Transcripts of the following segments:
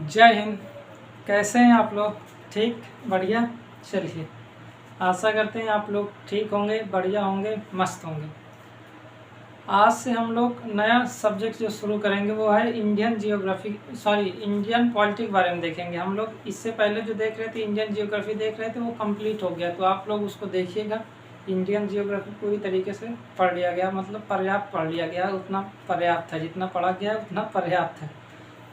जय हिंद। कैसे हैं आप लोग? ठीक, बढ़िया। चलिए, आशा करते हैं आप लोग ठीक होंगे, बढ़िया होंगे, मस्त होंगे। आज से हम लोग नया सब्जेक्ट जो शुरू करेंगे वो है इंडियन पॉलिटिक बारे में देखेंगे हम लोग। इससे पहले जो देख रहे थे इंडियन जियोग्राफी देख रहे थे वो कंप्लीट हो गया, तो आप लोग उसको देखिएगा। इंडियन जियोग्राफी पूरी तरीके से पढ़ लिया गया, मतलब पर्याप्त पढ़ लिया गया, उतना पर्याप्त है, जितना पढ़ा गया उतना पर्याप्त है।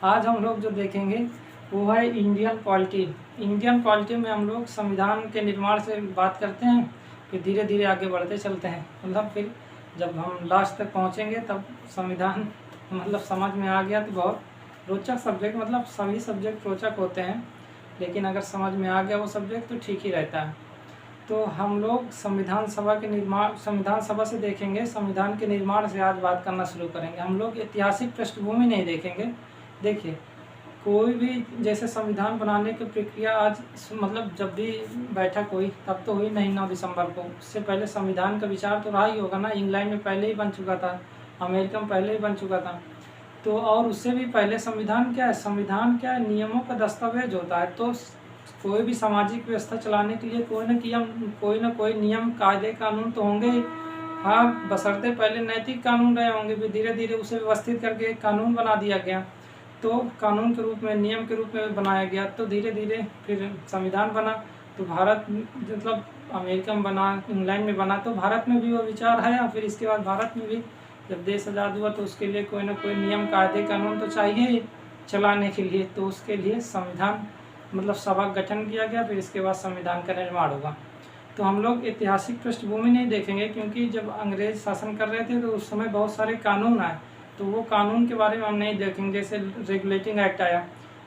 आज हम लोग जो देखेंगे वो है इंडियन पॉलिटी। इंडियन पॉलिटी में हम लोग संविधान के निर्माण से बात करते हैं, फिर धीरे धीरे आगे बढ़ते चलते हैं। मतलब फिर जब हम लास्ट तक पहुंचेंगे तब संविधान मतलब समझ में आ गया तो बहुत रोचक सब्जेक्ट, मतलब सभी सब्जेक्ट रोचक होते हैं, लेकिन अगर समझ में आ गया वो सब्जेक्ट तो ठीक ही रहता है। तो हम लोग संविधान सभा से देखेंगे, संविधान के निर्माण से आज बात करना शुरू करेंगे। हम लोग ऐतिहासिक पृष्ठभूमि नहीं देखेंगे। देखिए, कोई भी जैसे संविधान बनाने की प्रक्रिया आज मतलब जब भी बैठा कोई तब तो हुई नहीं 9 दिसंबर को। उससे पहले संविधान का विचार तो रहा ही होगा ना। इंग्लैंड में पहले ही बन चुका था, अमेरिका में पहले ही बन चुका था। तो और उससे भी पहले संविधान क्या है? संविधान क्या है? नियमों का दस्तावेज होता है। तो कोई भी सामाजिक व्यवस्था चलाने के लिए कोई ना कोई नियम, कायदे, कानून तो होंगे ही। हाँ, बशर्ते पहले नैतिक कानून रहे होंगे, फिर धीरे धीरे उसे व्यवस्थित करके एक कानून बना दिया गया, तो कानून के रूप में, नियम के रूप में बनाया गया, तो धीरे धीरे फिर संविधान बना। तो भारत मतलब अमेरिका में बना, इंग्लैंड में बना, तो भारत में भी वो विचार है। फिर इसके बाद भारत में भी जब देश आज़ाद हुआ तो उसके लिए कोई ना कोई नियम, कायदे, कानून तो चाहिए ही चलाने के लिए। तो उसके लिए संविधान मतलब सभा का गठन किया गया, फिर इसके बाद संविधान का निर्माण होगा। तो हम लोग ऐतिहासिक पृष्ठभूमि नहीं देखेंगे, क्योंकि जब अंग्रेज शासन कर रहे थे तो उस समय बहुत सारे कानून आए, तो वो कानून के बारे में हम नहीं देखेंगे। जैसे रेगुलेटिंग एक्ट आया,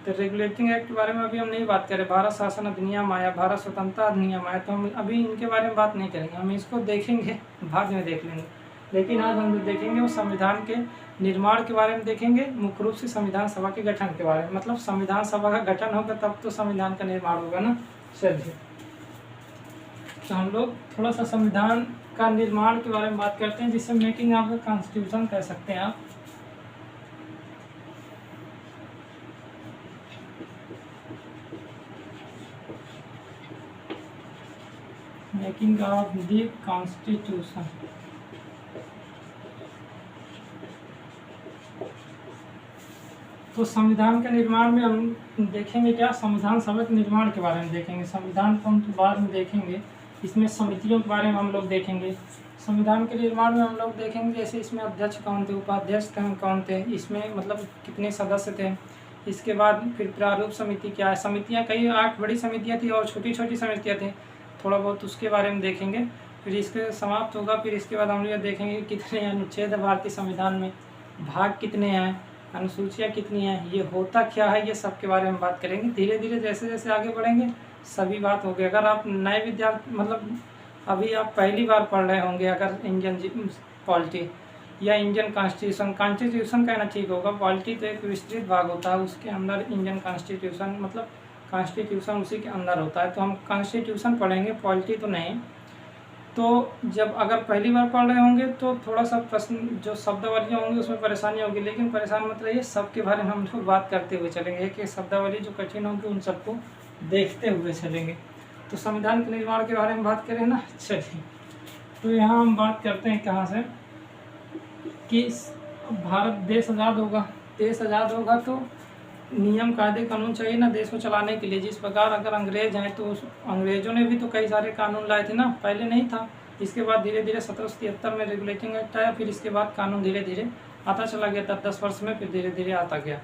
तो रेगुलेटिंग एक्ट के बारे में अभी हम नहीं बात करें। भारत शासन अधिनियम आया, भारत स्वतंत्रता अधिनियम आया, तो हम अभी इनके बारे में बात नहीं करेंगे। हम इसको देखेंगे, बाद में देख लेंगे। लेकिन आज हम देखेंगे वो संविधान के निर्माण के बारे में देखेंगे, मुख्य रूप से संविधान सभा के गठन के बारे में। मतलब संविधान सभा का गठन होगा तब तो संविधान का निर्माण होगा ना। चलिए, तो हम लोग थोड़ा सा संविधान का निर्माण के बारे में बात करते हैं, जिसे मेकिंग ऑफ द कॉन्स्टिट्यूशन कह सकते हैं आप। Making of the constitution. तो संविधान के निर्माण में हम देखेंगे क्या? संविधान सभा के निर्माण के बारे में देखेंगे। संविधान को हम तो बाद में देखेंगे। इसमें समितियों के बारे में हम लोग देखेंगे। संविधान के निर्माण में हम लोग देखेंगे जैसे इसमें अध्यक्ष कौन थे, उपाध्यक्ष कौन थे, इसमें मतलब कितने सदस्य थे। इसके बाद फिर प्रारूप समिति क्या है। समितियाँ कई 8 बड़ी समितियाँ थी और छोटी छोटी समितियाँ थी, थोड़ा बहुत उसके बारे में देखेंगे। फिर इसके समाप्त होगा। फिर इसके बाद हम लोग देखेंगे कितने अनुच्छेद है भारतीय संविधान में, भाग कितने हैं, अनुसूचियाँ कितनी हैं, ये होता क्या है, ये सब के बारे में बात करेंगे। धीरे धीरे जैसे जैसे आगे बढ़ेंगे सभी बात होगी। अगर आप नए विद्यार्थी मतलब अभी आप पहली बार पढ़ रहे होंगे अगर इंडियन पॉलिटी या इंडियन कॉन्स्टिट्यूशन कहना ठीक होगा। पॉलिटी तो एक विस्तृत भाग होता है, उसके अंदर इंडियन कॉन्स्टिट्यूशन मतलब कॉन्स्टिट्यूशन उसी के अंदर होता है। तो हम कॉन्स्टिट्यूशन पढ़ेंगे, पॉलिटी तो नहीं। तो जब अगर पहली बार पढ़ रहे होंगे तो थोड़ा सा प्रश्न जो शब्दावलियाँ होंगी उसमें परेशानी होगी, लेकिन परेशान मत रहिए, सबके बारे में हम लोग बात करते हुए चलेंगे। एक एक शब्दावली जो कठिन होगी उन सबको देखते हुए चलेंगे। तो संविधान के निर्माण के बारे में बात करें ना। चलिए, तो यहाँ हम बात करते हैं कहाँ से कि भारत देश आज़ाद होगा। देश आज़ाद होगा तो नियम, कायदे, कानून चाहिए ना देश को चलाने के लिए। जिस प्रकार अगर अंग्रेज हैं तो उस अंग्रेजों ने भी तो कई सारे कानून लाए थे ना, पहले नहीं था। इसके बाद धीरे धीरे 1773 में रेगुलेटिंग एक्ट आया, फिर इसके बाद कानून धीरे धीरे आता चला गया। 10 वर्ष में फिर धीरे धीरे आता गया।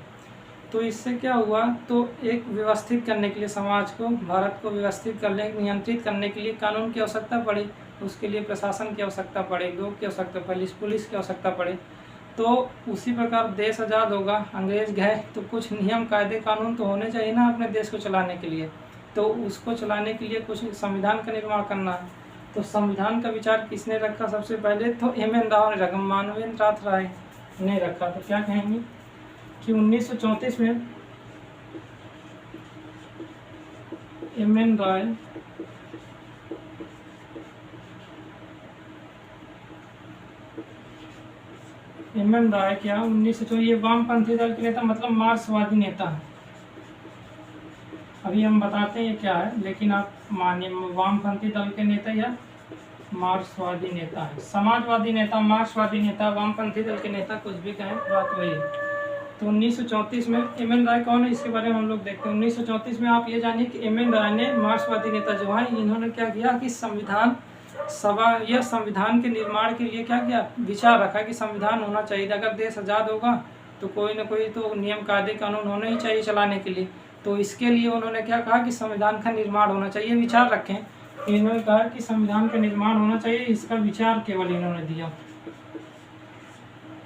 तो इससे क्या हुआ, तो एक व्यवस्थित करने के लिए समाज को, भारत को व्यवस्थित करने, नियंत्रित करने के लिए कानून की आवश्यकता पड़ी। उसके लिए प्रशासन की आवश्यकता पड़ी, लोग की आवश्यकता पड़ी, पुलिस की आवश्यकता पड़ी। तो उसी प्रकार देश आज़ाद होगा। अंग्रेज गए तो कुछ नियम, कायदे, कानून तो होने चाहिए ना अपने देश को चलाने के लिए। तो उसको चलाने के लिए कुछ संविधान का निर्माण करना है। तो संविधान का विचार किसने रखा? सबसे पहले तो एम.एन. राव ने रखा, मानवेंद्र नाथ राय ने रखा। तो क्या कहेंगे कि 1934 में एम.एन. राय क्या 1904, ये वामपंथी दल के नेता मतलब मार्क्सवादी नेता है। अभी हम बताते हैं ये क्या है, लेकिन आप मानिए वामपंथी दल के नेता या मार्क्सवादी नेता है। समाजवादी नेता, मार्क्सवादी नेता, वामपंथी दल के नेता, कुछ भी कहें बात वही है। तो 1934 में एम.एन. राय कौन है, इसके बारे में हम लोग देखते हैं। 1934 में आप ये जानिए कि एम.एन. राय ने, मार्क्सवादी नेता जो है, इन्होंने क्या किया कि संविधान सभा या संविधान के निर्माण के लिए क्या किया, विचार रखा कि संविधान होना चाहिए। अगर देश आज़ाद होगा तो कोई ना कोई तो नियम कायदे कानून होने ही चाहिए चलाने के लिए। तो इसके लिए उन्होंने क्या कहा कि संविधान का निर्माण होना चाहिए, विचार रखें। इन्होंने कहा कि संविधान का निर्माण होना चाहिए, इसका विचार केवल इन्होंने दिया।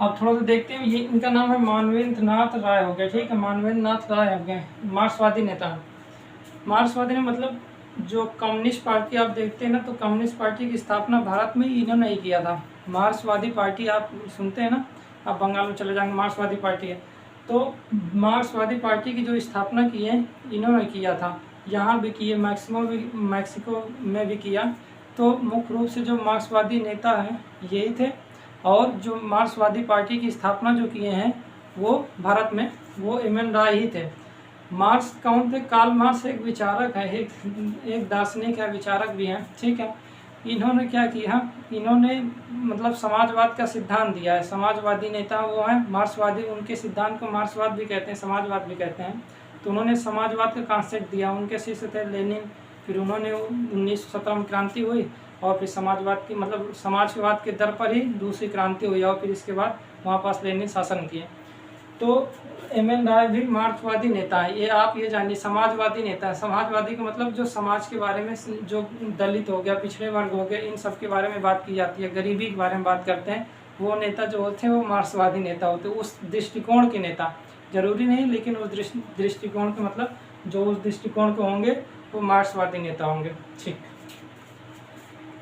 अब थोड़ा सा देखते हैं, ये इनका नाम है मानवेंद्र नाथ राय हो गया, ठीक है, मानवेंद्र नाथ राय हो गए, मार्क्सवादी नेता। मार्क्सवादी ने मतलब जो कम्युनिस्ट पार्टी आप देखते हैं ना, तो कम्युनिस्ट पार्टी की स्थापना भारत में इन्होंने ही किया था। मार्क्सवादी पार्टी आप सुनते हैं ना, आप बंगाल में चले जाएंगे, मार्क्सवादी पार्टी है। तो मार्क्सवादी पार्टी की जो स्थापना की है इन्होंने किया था, यहाँ भी किए, मैक्सिको में भी किया। तो मुख्य रूप से जो मार्क्सवादी नेता हैं यही थे, और जो मार्क्सवादी पार्टी की स्थापना जो किए हैं वो भारत में वो एम.एन. राय ही थे। मार्क्स कौन थे? कार्ल मार्क्स एक विचारक है, एक दार्शनिक है, विचारक भी हैं, ठीक है। इन्होंने क्या किया, इन्होंने मतलब समाजवाद का सिद्धांत दिया है। समाजवादी नेता वो हैं मार्क्सवादी, उनके सिद्धांत को मार्क्सवाद भी कहते हैं, समाजवाद भी कहते हैं। तो उन्होंने समाजवाद का कॉन्सेप्ट दिया। उनके शिष्य थे लेनिन, फिर उन्होंने 1917 में क्रांति हुई, और फिर समाजवाद की मतलब समाजवाद के दर पर ही दूसरी क्रांति हुई, और फिर इसके बाद वहाँ पास लेनिन शासन किए। तो एम.एन. राय भी मार्क्सवादी नेता है। ये आप ये जानिए, समाजवादी नेता है। समाजवादी का मतलब जो समाज के बारे में, जो दलित हो गया, पिछड़े वर्ग हो गए, इन सब के बारे में बात की जाती है, गरीबी के बारे में बात करते हैं, वो नेता जो होते हैं वो मार्क्सवादी नेता होते हैं। उस दृष्टिकोण के नेता, जरूरी नहीं, लेकिन उस दृष्टिकोण के मतलब जो उस दृष्टिकोण के होंगे वो मार्क्सवादी नेता होंगे, ठीक।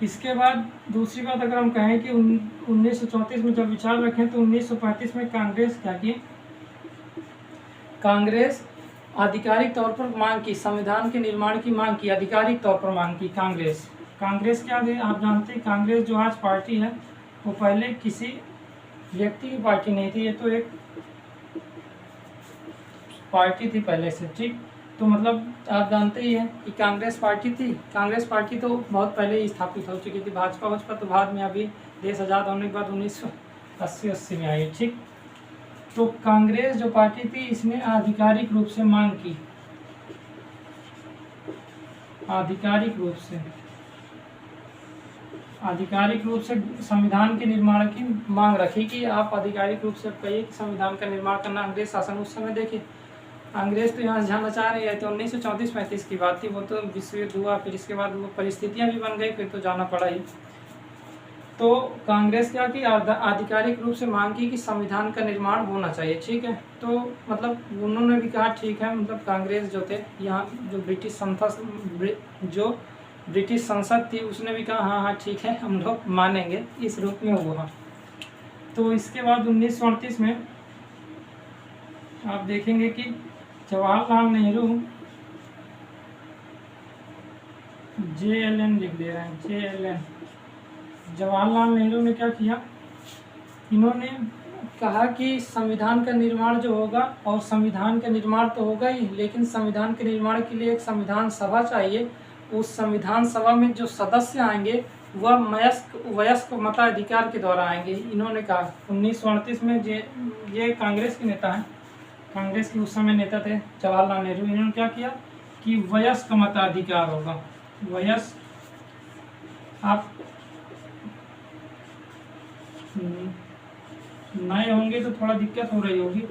इसके बाद दूसरी बात अगर हम कहें कि 1934 में जब विचार रखें, तो 1935 में कांग्रेस क्या की, कांग्रेस आधिकारिक तौर पर मांग की, संविधान के निर्माण की मांग की, आधिकारिक तौर पर मांग की कांग्रेस क्या है, आप जानते हैं कांग्रेस जो आज पार्टी है वो पहले किसी व्यक्ति की पार्टी नहीं थी, ये तो एक पार्टी थी पहले से, ठीक। तो मतलब आप जानते ही हैं कि कांग्रेस पार्टी थी। कांग्रेस पार्टी तो बहुत पहले ही स्थापित हो चुकी थी। भाजपा तो बाद में, अभी देश आज़ाद होने के बाद 1980 में आई, ठीक। तो कांग्रेस जो पार्टी थी इसने आधिकारिक रूप से मांग की, आधिकारिक रूप से संविधान के निर्माण की मांग रखी कि आप आधिकारिक रूप से कहिए कि संविधान का निर्माण करना। अंग्रेज शासन उस समय देखिए, अंग्रेज तो यहाँ से जाना चाह रहे थे। 1934-35 की बात थी, वो तो विश्व युद्ध हुआ, फिर इसके बाद वो परिस्थितियाँ भी बन गई, फिर तो जाना पड़ा ही। तो कांग्रेस क्या की, आधिकारिक रूप से मांग की कि संविधान का निर्माण होना चाहिए, ठीक है। तो मतलब उन्होंने भी कहा ठीक है, मतलब कांग्रेस जो थे यहाँ, जो ब्रिटिश संसद थी उसने भी कहा हाँ हाँ ठीक है, हम लोग मानेंगे, इस रूप में हुआ। तो इसके बाद 1938 में आप देखेंगे कि जवाहरलाल नेहरू, JLN लिख दे रहे हैं, JLN, जवाहरलाल नेहरू ने क्या किया, इन्होंने कहा कि संविधान का निर्माण जो होगा, और संविधान का निर्माण तो होगा ही, लेकिन संविधान के निर्माण के लिए एक संविधान सभा चाहिए। उस संविधान सभा में जो सदस्य आएंगे वह वयस्क मताधिकार के द्वारा आएंगे। इन्होंने कहा 1938 में, ये कांग्रेस के नेता हैं, कांग्रेस के उस समय नेता थे जवाहरलाल नेहरू। इन्होंने क्या किया कि वयस्क मताधिकार होगा, वयस्क, आप नए होंगे तो थोड़ा दिक्कत हो रही होगी।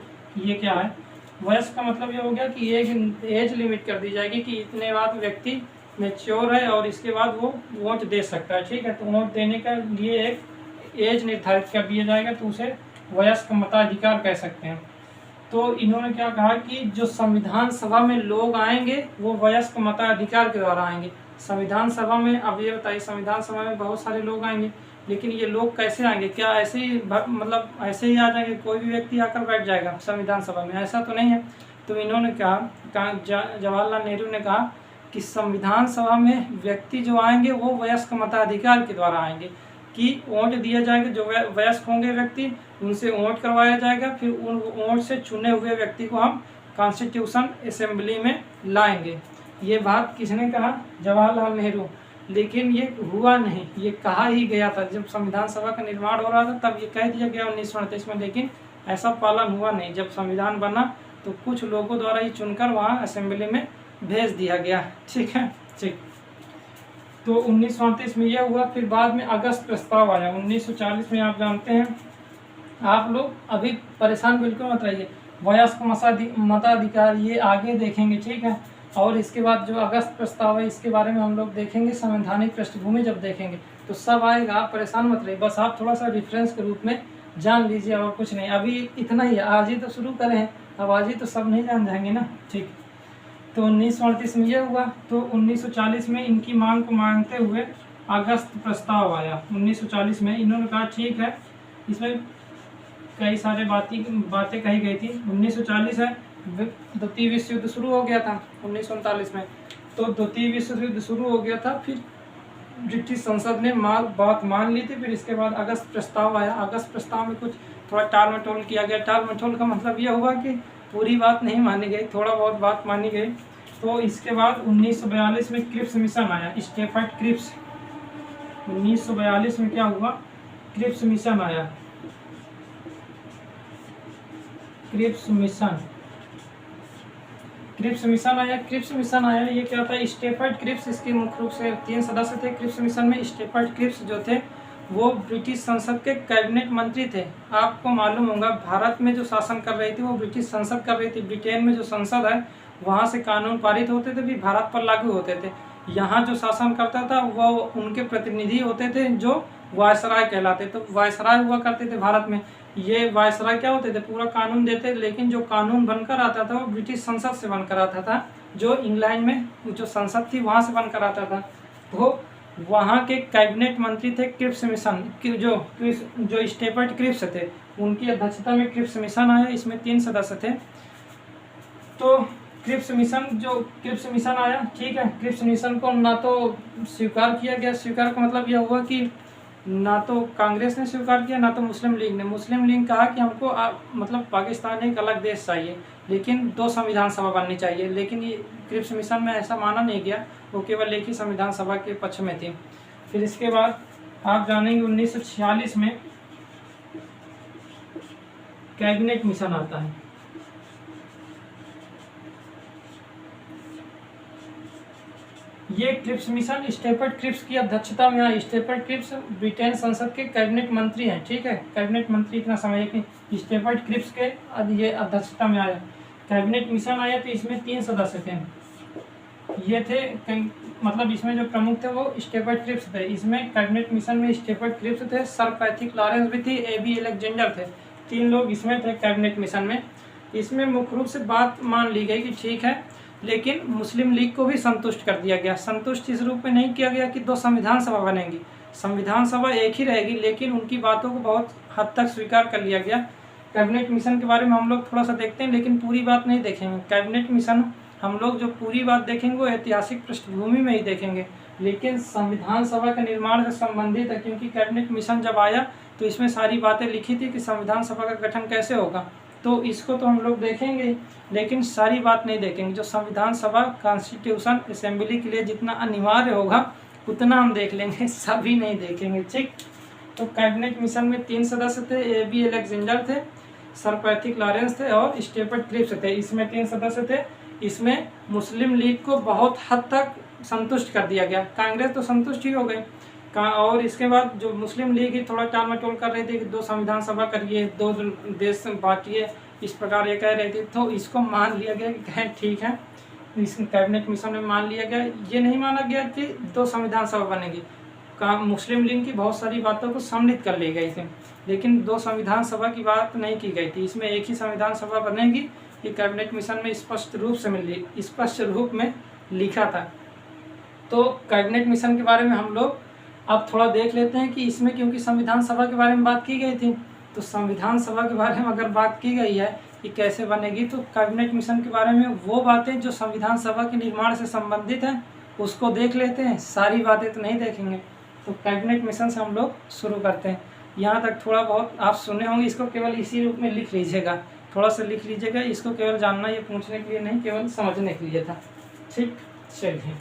ये क्या है, वयस्क का मतलब ये हो गया कि एक एज लिमिट कर दी जाएगी कि इतने बाद व्यक्ति मैच्योर है और इसके बाद वो वोट दे सकता है, ठीक है। तो वोट देने का लिए एक एज निर्धारित कर दिया जाएगा, तो उसे वयस्क मताधिकार कह सकते हैं। तो इन्होंने क्या कहा कि जो संविधान सभा में लोग आएंगे वो वयस्क मताधिकार के द्वारा आएंगे। संविधान सभा में, अब ये बताइए, संविधान सभा में बहुत सारे लोग आएंगे, लेकिन ये लोग कैसे आएंगे? क्या ऐसे ही मतलब ऐसे ही आ जाएंगे, कोई भी व्यक्ति आकर बैठ जाएगा संविधान सभा में? ऐसा तो नहीं है। तो इन्होंने कहा, जवाहरलाल नेहरू ने कहा कि संविधान सभा में व्यक्ति जो आएंगे वो वयस्क मताधिकार के द्वारा आएंगे, कि वोट दिया जाएगा, जो वयस्क होंगे व्यक्ति उनसे वोट करवाया जाएगा, फिर उन वोट से चुने हुए व्यक्ति को हम कॉन्स्टिट्यूशन असेंबली में लाएंगे। ये बात किसने कहा? जवाहरलाल नेहरू। लेकिन ये हुआ नहीं, ये कहा ही गया था। जब संविधान सभा का निर्माण हो रहा था तब ये कह दिया गया 1938 में, लेकिन ऐसा पालन हुआ नहीं। जब संविधान बना तो कुछ लोगों द्वारा ही चुनकर वहाँ असेंबली में भेज दिया गया। ठीक है, ठीक। तो 1938 में यह हुआ। फिर बाद में अगस्त प्रस्ताव आया 1940 में। आप जानते हैं, आप लोग अभी परेशान बिल्कुल मत रहिए, वयस्क मताधिकार ये आगे देखेंगे, ठीक है। और इसके बाद जो अगस्त प्रस्ताव है इसके बारे में हम लोग देखेंगे, संवैधानिक पृष्ठभूमि जब देखेंगे तो सब आएगा। आप परेशान मत रहिए, बस आप थोड़ा सा रेफरेंस के रूप में जान लीजिए और कुछ नहीं। अभी इतना ही, आज ही तो शुरू करें हैं, अब आज ही तो सब नहीं जान जाएंगे ना, ठीक। तो 1938 में यह हुआ। तो 1940 में इनकी मांग को मांगते हुए अगस्त प्रस्ताव आया 1940 में। इन्होंने कहा ठीक है, इसमें कई सारे बातें कही गई थी। 1940 है, द्वितीय विश्व युद्ध शुरू हो गया था 1939 में। तो द्वितीय विश्व युद्ध शुरू हो गया था, फिर ब्रिटिश संसद ने बात मान ली थी। फिर इसके बाद अगस्त प्रस्ताव आया। अगस्त प्रस्ताव में कुछ थोड़ा टाल मटोल किया गया। टाल मटोल का मतलब यह हुआ कि पूरी बात नहीं मानी गई, थोड़ा बहुत बात मानी गई। तो इसके बाद 1942 में क्रिप्स मिशन आया, स्टेफर्ड क्रिप्स। 1942 में क्या हुआ? क्रिप्स मिशन आया, क्रिप्स मिशन आया। ये क्या था? स्टेफर्ड क्रिप्स, इसके मुख्य रूप से 3 सदस्य थे क्रिप्स मिशन में। स्टेफर्ड क्रिप्स जो थे वो ब्रिटिश संसद के कैबिनेट मंत्री थे। आपको मालूम होगा, भारत में जो शासन कर रही थी वो ब्रिटिश संसद कर रही थी। ब्रिटेन में जो संसद है वहाँ से कानून पारित होते थे, भी भारत पर लागू होते थे। यहाँ जो शासन करता था वो उनके प्रतिनिधि होते थे जो वायसराय कहलाते। तो वायसराय हुआ करते थे भारत में। ये वायसराय क्या होते थे? पूरा कानून देते, लेकिन जो कानून बनकर आता था वो ब्रिटिश संसद से बनकर आता था, जो इंग्लैंड में जो संसद थी वहाँ से बनकर आता था। तो वहाँ के कैबिनेट मंत्री थे क्रिप्स मिशन, जो स्टेफर्ड क्रिप्स थे, उनकी अध्यक्षता में क्रिप्स मिशन आया। इसमें 3 सदस्य थे। तो क्रिप्स मिशन आया, ठीक है। क्रिप्स मिशन को ना तो स्वीकार किया गया, स्वीकार का मतलब यह हुआ कि ना तो कांग्रेस ने स्वीकार किया ना तो मुस्लिम लीग ने। मुस्लिम लीग कहा कि हमको मतलब पाकिस्तान एक अलग देश चाहिए, लेकिन 2 संविधान सभा बननी चाहिए। लेकिन ये क्रिप्स मिशन में ऐसा माना नहीं गया, वो केवल एक ही संविधान सभा के पक्ष में थी। फिर इसके बाद आप जानेंगे 1946 में कैबिनेट मिशन आता है। ये क्रिप्स मिशन स्टेफर्ड क्रिप्स की अध्यक्षता में आया। स्टेफर्ड क्रिप्स ब्रिटेन संसद के कैबिनेट मंत्री हैं, ठीक है। कैबिनेट मंत्री इतना समझिए कि स्टेफर्ड क्रिप्स के ये अध्यक्षता में आया। कैबिनेट मिशन आया तो इसमें 3 सदस्य थे। ये थे मतलब इसमें जो प्रमुख थे वो स्टेफर्ड क्रिप्स थे। इसमें कैबिनेट मिशन में स्टेफर्ड क्रिप्स थे, सर पैथिक लॉरेंस भी थी, AB अलेक्जेंडर थे। 3 लोग इसमें थे कैबिनेट मिशन में। इसमें मुख्य रूप से बात मान ली गई कि ठीक है, लेकिन मुस्लिम लीग को भी संतुष्ट कर दिया गया। संतुष्ट इस रूप में नहीं किया गया कि 2 संविधान सभा बनेंगी, संविधान सभा एक ही रहेगी, लेकिन उनकी बातों को बहुत हद तक स्वीकार कर लिया गया। कैबिनेट मिशन के बारे में हम लोग थोड़ा सा देखते हैं, लेकिन पूरी बात नहीं देखेंगे। कैबिनेट मिशन हम लोग जो पूरी बात देखेंगे वो ऐतिहासिक पृष्ठभूमि में ही देखेंगे, लेकिन संविधान सभा के निर्माण से संबंधित है। क्योंकि कैबिनेट मिशन जब आया तो इसमें सारी बातें लिखी थी कि संविधान सभा का गठन कैसे होगा, तो इसको तो हम लोग देखेंगे, लेकिन सारी बात नहीं देखेंगे। जो संविधान सभा कॉन्स्टिट्यूशन असेंबली के लिए जितना अनिवार्य होगा उतना हम देख लेंगे, सभी नहीं देखेंगे, ठीक। तो कैबिनेट मिशन में 3 सदस्य थे, AB अलेक्जेंडर थे, सर पैथिक लॉरेंस थे और स्टेफर्ड क्रिप्स थे। इसमें 3 सदस्य थे। इसमें मुस्लिम लीग को बहुत हद तक संतुष्ट कर दिया गया। कांग्रेस तो संतुष्ट ही हो गई और इसके बाद जो मुस्लिम लीग ही थोड़ा टाल मटोल कर रही थी कि 2 संविधान सभा करिए, 2 देश बांटिए, इस प्रकार ये कह रही थी। तो इसको मान लिया गया कि ठीक है, इस कैबिनेट मिशन में मान लिया गया। ये नहीं माना गया कि 2 संविधान सभा बनेगी। मुस्लिम लीग की बहुत सारी बातों को सम्मिलित कर ली गई थी, लेकिन 2 संविधान सभा की बात नहीं की गई थी। इसमें एक ही संविधान सभा बनेगी, ये कैबिनेट मिशन में स्पष्ट रूप में लिखा था। तो कैबिनेट मिशन के बारे में हम लोग अब थोड़ा देख लेते हैं कि इसमें, क्योंकि संविधान सभा के बारे में बात की गई थी, तो संविधान सभा के बारे में अगर बात की गई है कि कैसे बनेगी, तो कैबिनेट मिशन के बारे में वो बातें जो संविधान सभा के निर्माण से संबंधित हैं उसको देख लेते हैं। सारी बातें तो नहीं देखेंगे। तो कैबिनेट मिशन से हम लोग शुरू करते हैं। यहाँ तक थोड़ा बहुत आप सुने होंगे, इसको केवल इसी रूप में लिख लीजिएगा, थोड़ा सा लिख लीजिएगा। इसको केवल जानना, ये पूछने के लिए नहीं, केवल समझने के लिए था, ठीक। चलिए,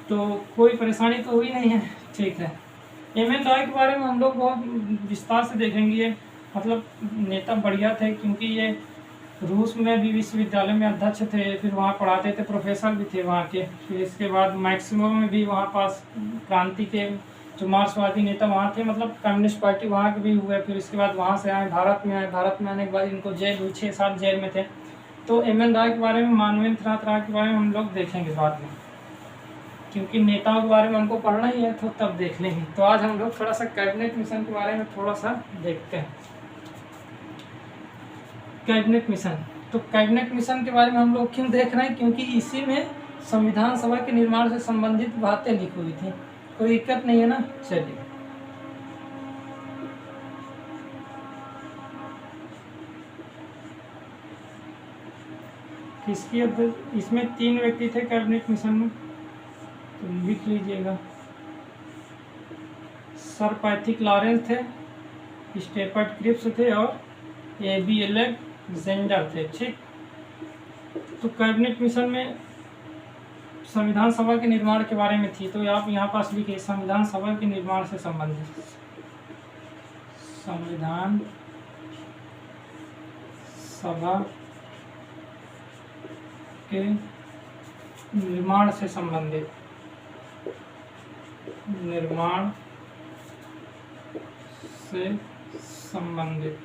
तो कोई परेशानी तो हुई नहीं है, ठीक है। एम.एन. रॉय के बारे में हम लोग बहुत विस्तार से देखेंगे। ये मतलब नेता बढ़िया थे, क्योंकि ये रूस में भी विश्वविद्यालय में अध्यक्ष थे, फिर वहाँ पढ़ाते थे, प्रोफेसर भी थे वहाँ के। फिर इसके बाद मैक्सिमो में भी वहाँ पास क्रांति के जो मार्क्सवादी नेता वहाँ थे, मतलब कम्युनिस्ट पार्टी वहाँ के भी हुए। फिर इसके बाद वहाँ से आए, भारत में आए, भारत में आने के बाद इनको जेल हुई, 6 साल जेल में थे। तो एम.एन. रॉय के बारे में, मानवेंद्र नाथ राय के बारे में हम लोग देखेंगे बाद में, क्योंकि नेताओं के बारे में हमको पढ़ना ही है, तो तब देख लेंगे। तो आज हम लोग थोड़ा सा कैबिनेट मिशन के बारे में थोड़ा सा देखते हैं। कैबिनेट मिशन, तो कैबिनेट मिशन के बारे में हम लोग क्यों देख रहे हैं, क्योंकि इसी में संविधान सभा के निर्माण से संबंधित बातें लिखी हुई थी। कोई दिक्कत नहीं है ना। चलिए, किसकी इसमें 3 व्यक्ति थे कैबिनेट मिशन में, तो लिख लीजिएगा। सर पैथिक लॉरेंस थे, स्टेफर्ड क्रिप्स थे और ए.बी. अलेक्जेंडर थे, ठीक। तो कैबिनेट मिशन में संविधान सभा के निर्माण के बारे में थी, तो आप यहाँ पास लिखिए संविधान सभा के निर्माण से संबंधित। संविधान सभा के निर्माण से संबंधित, निर्माण से संबंधित।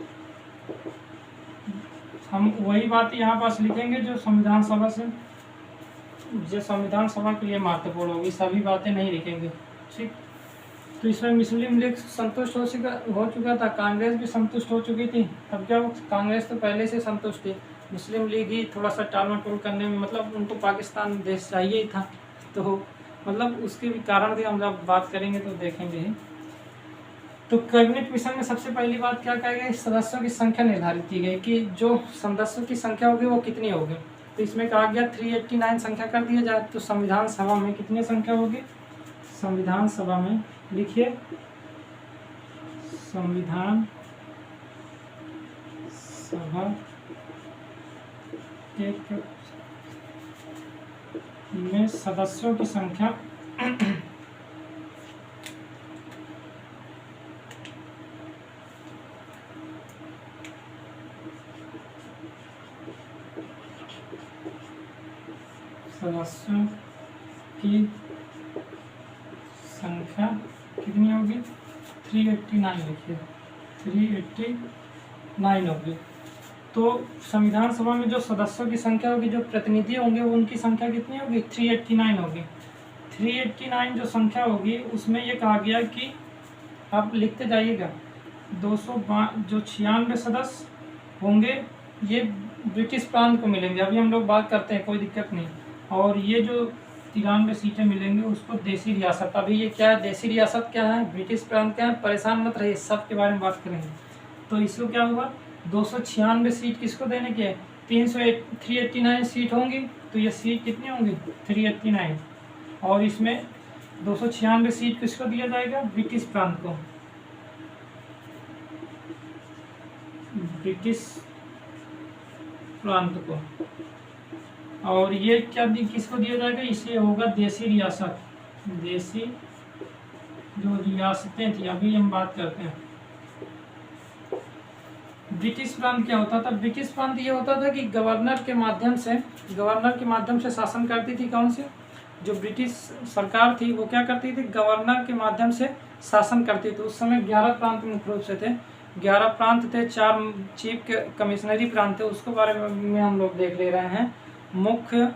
हम वही बात यहाँ पास लिखेंगे जो संविधान सभा से, जो संविधान सभा के लिए महत्वपूर्ण होगी, सभी बातें नहीं लिखेंगे, ठीक। तो इसमें मुस्लिम लीग संतुष्ट हो चुका था, कांग्रेस भी संतुष्ट हो चुकी थी। तब क्या, कांग्रेस तो पहले से संतुष्ट थी, मुस्लिम लीग ही थोड़ा सा टाल मटोल करने में, मतलब उनको पाकिस्तान देश चाहिए ही था, तो मतलब उसके भी कारण भी हम जब बात करेंगे तो देखेंगे ही। तो कैबिनेट मिशन में सबसे पहली बात क्या कही गई, सदस्यों की संख्या निर्धारित की गई कि जो सदस्यों की संख्या होगी वो कितनी होगी। तो इसमें कहा गया 389 संख्या कर दिया जाए। तो संविधान सभा में कितनी संख्या होगी, संविधान सभा में लिखिए, संविधान सभा के में सदस्यों की संख्या सदस्यों की संख्या कितनी होगी, 389 लिखिए, 389 होगी। तो संविधान सभा में जो सदस्यों की संख्या होगी, जो प्रतिनिधि होंगे उनकी संख्या कितनी होगी, 389 होगी। 389 जो संख्या होगी उसमें ये कहा गया कि आप लिखते जाइएगा, 96 सदस्य होंगे, ये ब्रिटिश प्रांत को मिलेंगे। अभी हम लोग बात करते हैं, कोई दिक्कत नहीं। और ये जो 93 सीटें मिलेंगे उसको देसी रियासत, अभी ये क्या है, देसी रियासत क्या है, ब्रिटिश प्रांत क्या है, परेशान मत रहिए, सब के बारे में बात करेंगे। तो इसको क्या हुआ, 296 सीट किसको देने की है, 389 सीट होंगी, तो ये सीट कितनी होंगी, 389। और इसमें 296 सीट किसको दिया जाएगा, ब्रिटिश प्रांत को, ब्रिटिश प्रांत को। और ये क्या किसको दिया जाएगा, इसे होगा देसी रियासत, देसी जो रियासतें थी, अभी हम बात करते हैं। ब्रिटिश प्रांत क्या होता था, ब्रिटिश प्रांत ये होता था कि गवर्नर के माध्यम से शासन करती थी। कौन से, जो ब्रिटिश सरकार थी वो क्या करती थी, गवर्नर के माध्यम से शासन करती थी। उस समय 11 प्रांत मुख्य रूप से थे, 11 प्रांत थे, 4 चीफ कमिश्नरी प्रांत थे, उसके बारे में हम लोग देख ले रहे हैं। मुख्य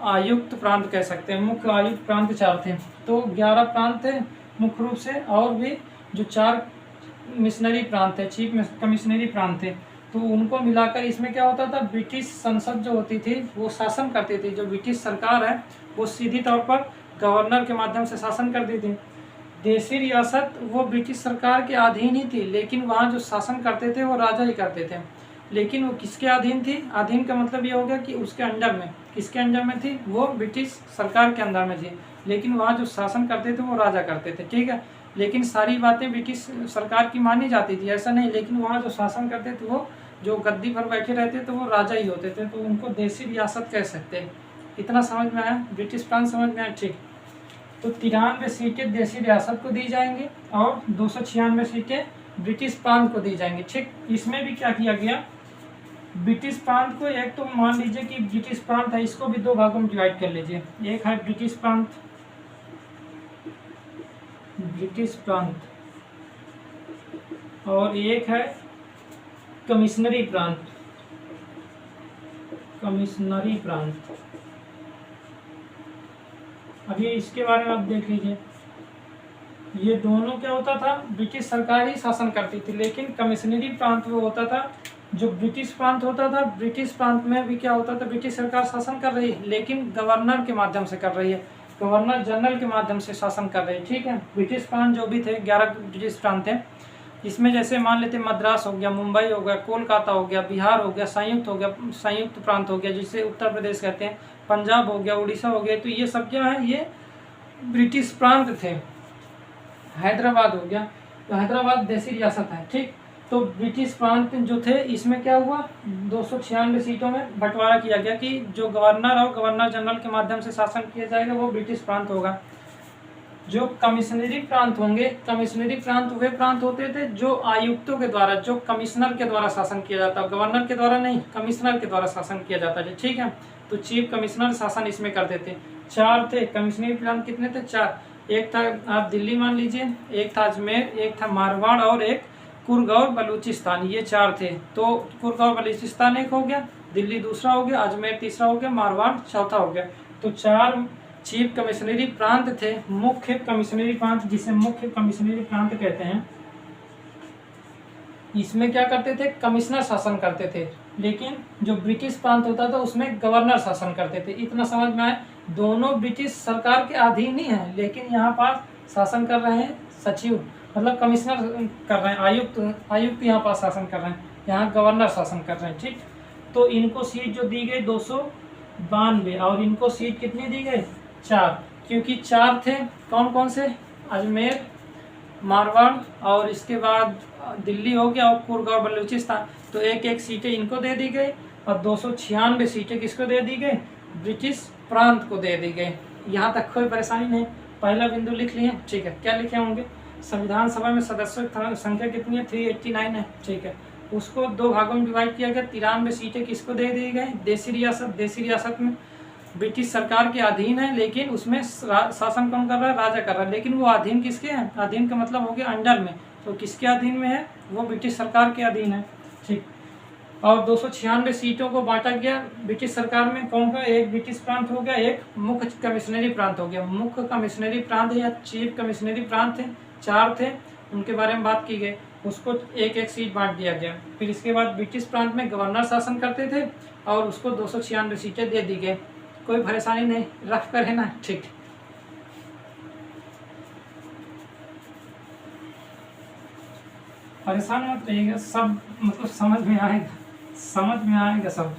आयुक्त प्रांत कह सकते हैं, मुख्य आयुक्त प्रांत 4 थे, तो 11 प्रांत थे मुख्य रूप से, और भी जो 4 मिशनरी प्रांत थे, चीफ कमिश्नरी प्रांत थे, तो उनको मिलाकर इसमें क्या होता था, ब्रिटिश संसद जो होती थी वो शासन करती थी। जो ब्रिटिश सरकार है वो सीधी तौर पर गवर्नर के माध्यम से शासन करती थी। देसी रियासत वो ब्रिटिश सरकार के अधीन ही थी, लेकिन वहाँ जो शासन करते थे वो राजा ही करते थे। लेकिन वो किसके अधीन थी, अधीन का मतलब ये हो गया कि उसके अंडर में, किसके अंडर में थी, वो ब्रिटिश सरकार के अंदर में थी, लेकिन वहाँ जो शासन करते थे वो राजा करते थे, ठीक है। लेकिन सारी बातें ब्रिटिश सरकार की मानी जाती थी, ऐसा नहीं, लेकिन वहाँ जो शासन करते थे वो जो गद्दी पर बैठे रहते तो वो राजा ही होते थे, तो उनको देसी रियासत कह सकते हैं। इतना समझ में आया? ब्रिटिश प्रांत समझ में आया? ठीक। तो 93 सीटें देसी रियासत को दी जाएंगी और 296 सीटें ब्रिटिश प्रांत को दी जाएंगी। ठीक। इसमें भी क्या किया गया, ब्रिटिश प्रांत को एक तो मान लीजिए कि ब्रिटिश प्रांत है, इसको भी 2 भागों में डिवाइड कर लीजिए। एक है ब्रिटिश प्रांत, और एक है कमिश्नरी प्रांत। अभी इसके बारे में आप देख लीजिए, ये दोनों क्या होता था, ब्रिटिश सरकार ही शासन करती थी, लेकिन कमिश्नरी प्रांत वो होता था, जो ब्रिटिश प्रांत होता था, ब्रिटिश प्रांत में भी क्या होता था, ब्रिटिश सरकार शासन कर रही है लेकिन गवर्नर के माध्यम से कर रही है, गवर्नर जनरल के माध्यम से शासन कर रही है। ठीक है। ब्रिटिश प्रांत जो भी थे 11 ब्रिटिश प्रांत थे, इसमें जैसे मान लेते मद्रास हो गया, मुंबई हो गया, कोलकाता हो गया, बिहार हो गया, संयुक्त प्रांत हो गया जिसे उत्तर प्रदेश कहते हैं, पंजाब हो गया, उड़ीसा हो गया, तो ये सब क्या है, ये ब्रिटिश प्रांत थे। हैदराबाद हो गया, तो हैदराबाद देसी रियासत है। ठीक। तो ब्रिटिश प्रांत जो थे इसमें क्या हुआ, 296 सीटों में बंटवारा किया गया कि जो गवर्नर और गवर्नर जनरल के माध्यम से शासन किया जाएगा वो ब्रिटिश प्रांत होगा। जो कमिश्नरी प्रांत होंगे, कमिश्नरी प्रांत वे प्रांत होते थे जो आयुक्तों के द्वारा, जो कमिश्नर के द्वारा शासन किया जाता है, गवर्नर के द्वारा नहीं, कमिश्नर के द्वारा शासन किया जाता है। ठीक है। तो चीफ कमिश्नर शासन इसमें करते थे। 4 थे कमिश्नरी प्रांत। कितने थे? 4। एक था आप दिल्ली मान लीजिए, एक था अजमेर, एक था मारवाड़ और एक कुर्ग और बलूचिस्तान, ये 4 थे। तो कुर्ग और बलूचिस्तान एक हो गया, दिल्ली दूसरा हो गया, अजमेर तीसरा हो गया, मारवाड़ चौथा हो गया। तो 4 चीफ कमिश्नरी प्रांत थे। मुख्य कमिश्नरी प्रांत, जिसे मुख्य कमिश्नरी प्रांत कहते हैं, इसमें क्या करते थे, कमिश्नर शासन करते थे, लेकिन जो ब्रिटिश प्रांत होता था उसमें गवर्नर शासन करते थे। इतना समझ में आए? दोनों ब्रिटिश सरकार के अधीन ही हैं, लेकिन यहाँ पर शासन कर रहे हैं सचिव, मतलब कमिश्नर कर रहे हैं, आयुक्त यहाँ पर शासन कर रहे हैं, यहाँ गवर्नर शासन कर रहे हैं। ठीक। तो इनको सीट जो दी गई 292 और इनको सीट कितनी दी गई? 4, क्योंकि 4 थे। कौन कौन से? अजमेर, मारवाड़ और इसके बाद दिल्ली हो गया और कुर्ग और बलूचिस्तान। तो एक एक सीटें इनको दे दी गई और 296 सीटें किसको दे दी गई? ब्रिटिश प्रांत को दे दी गई। यहाँ तक कोई परेशानी नहीं। पहला बिंदु लिख लिए। ठीक है। क्या लिखे होंगे? संविधान सभा में सदस्यों की संख्या कितनी है? 389 है। ठीक है। उसको 2 भागों में डिवाइड किया गया। 93 सीटें किसको दे दी गई? देसी रियासत। देसी रियासत में ब्रिटिश सरकार के अधीन है, लेकिन उसमें शासन कौन कर रहा है? राजा कर रहा है। लेकिन वो अधीन किसके हैं? अधीन का मतलब हो गया अंडर में। तो किसके अधीन में है? वो ब्रिटिश सरकार के अधीन है। ठीक। और 296 सीटों को बांटा गया ब्रिटिश सरकार में। कौन का? एक ब्रिटिश प्रांत हो गया, एक मुख्य कमिश्नरी प्रांत हो गया। मुख्य कमिश्नरी प्रांत या चीफ कमिश्नरी प्रांत थे, 4 थे, उनके बारे में बात की गई। उसको एक एक सीट बांट दिया गया। फिर इसके बाद ब्रिटिश प्रांत में गवर्नर शासन करते थे और उसको 296 सीटें दे दी गई। कोई परेशानी नहीं, रफ कर है ना? ठीक। परेशान मत रहिएगा, सब मतलब समझ में आएगा सब।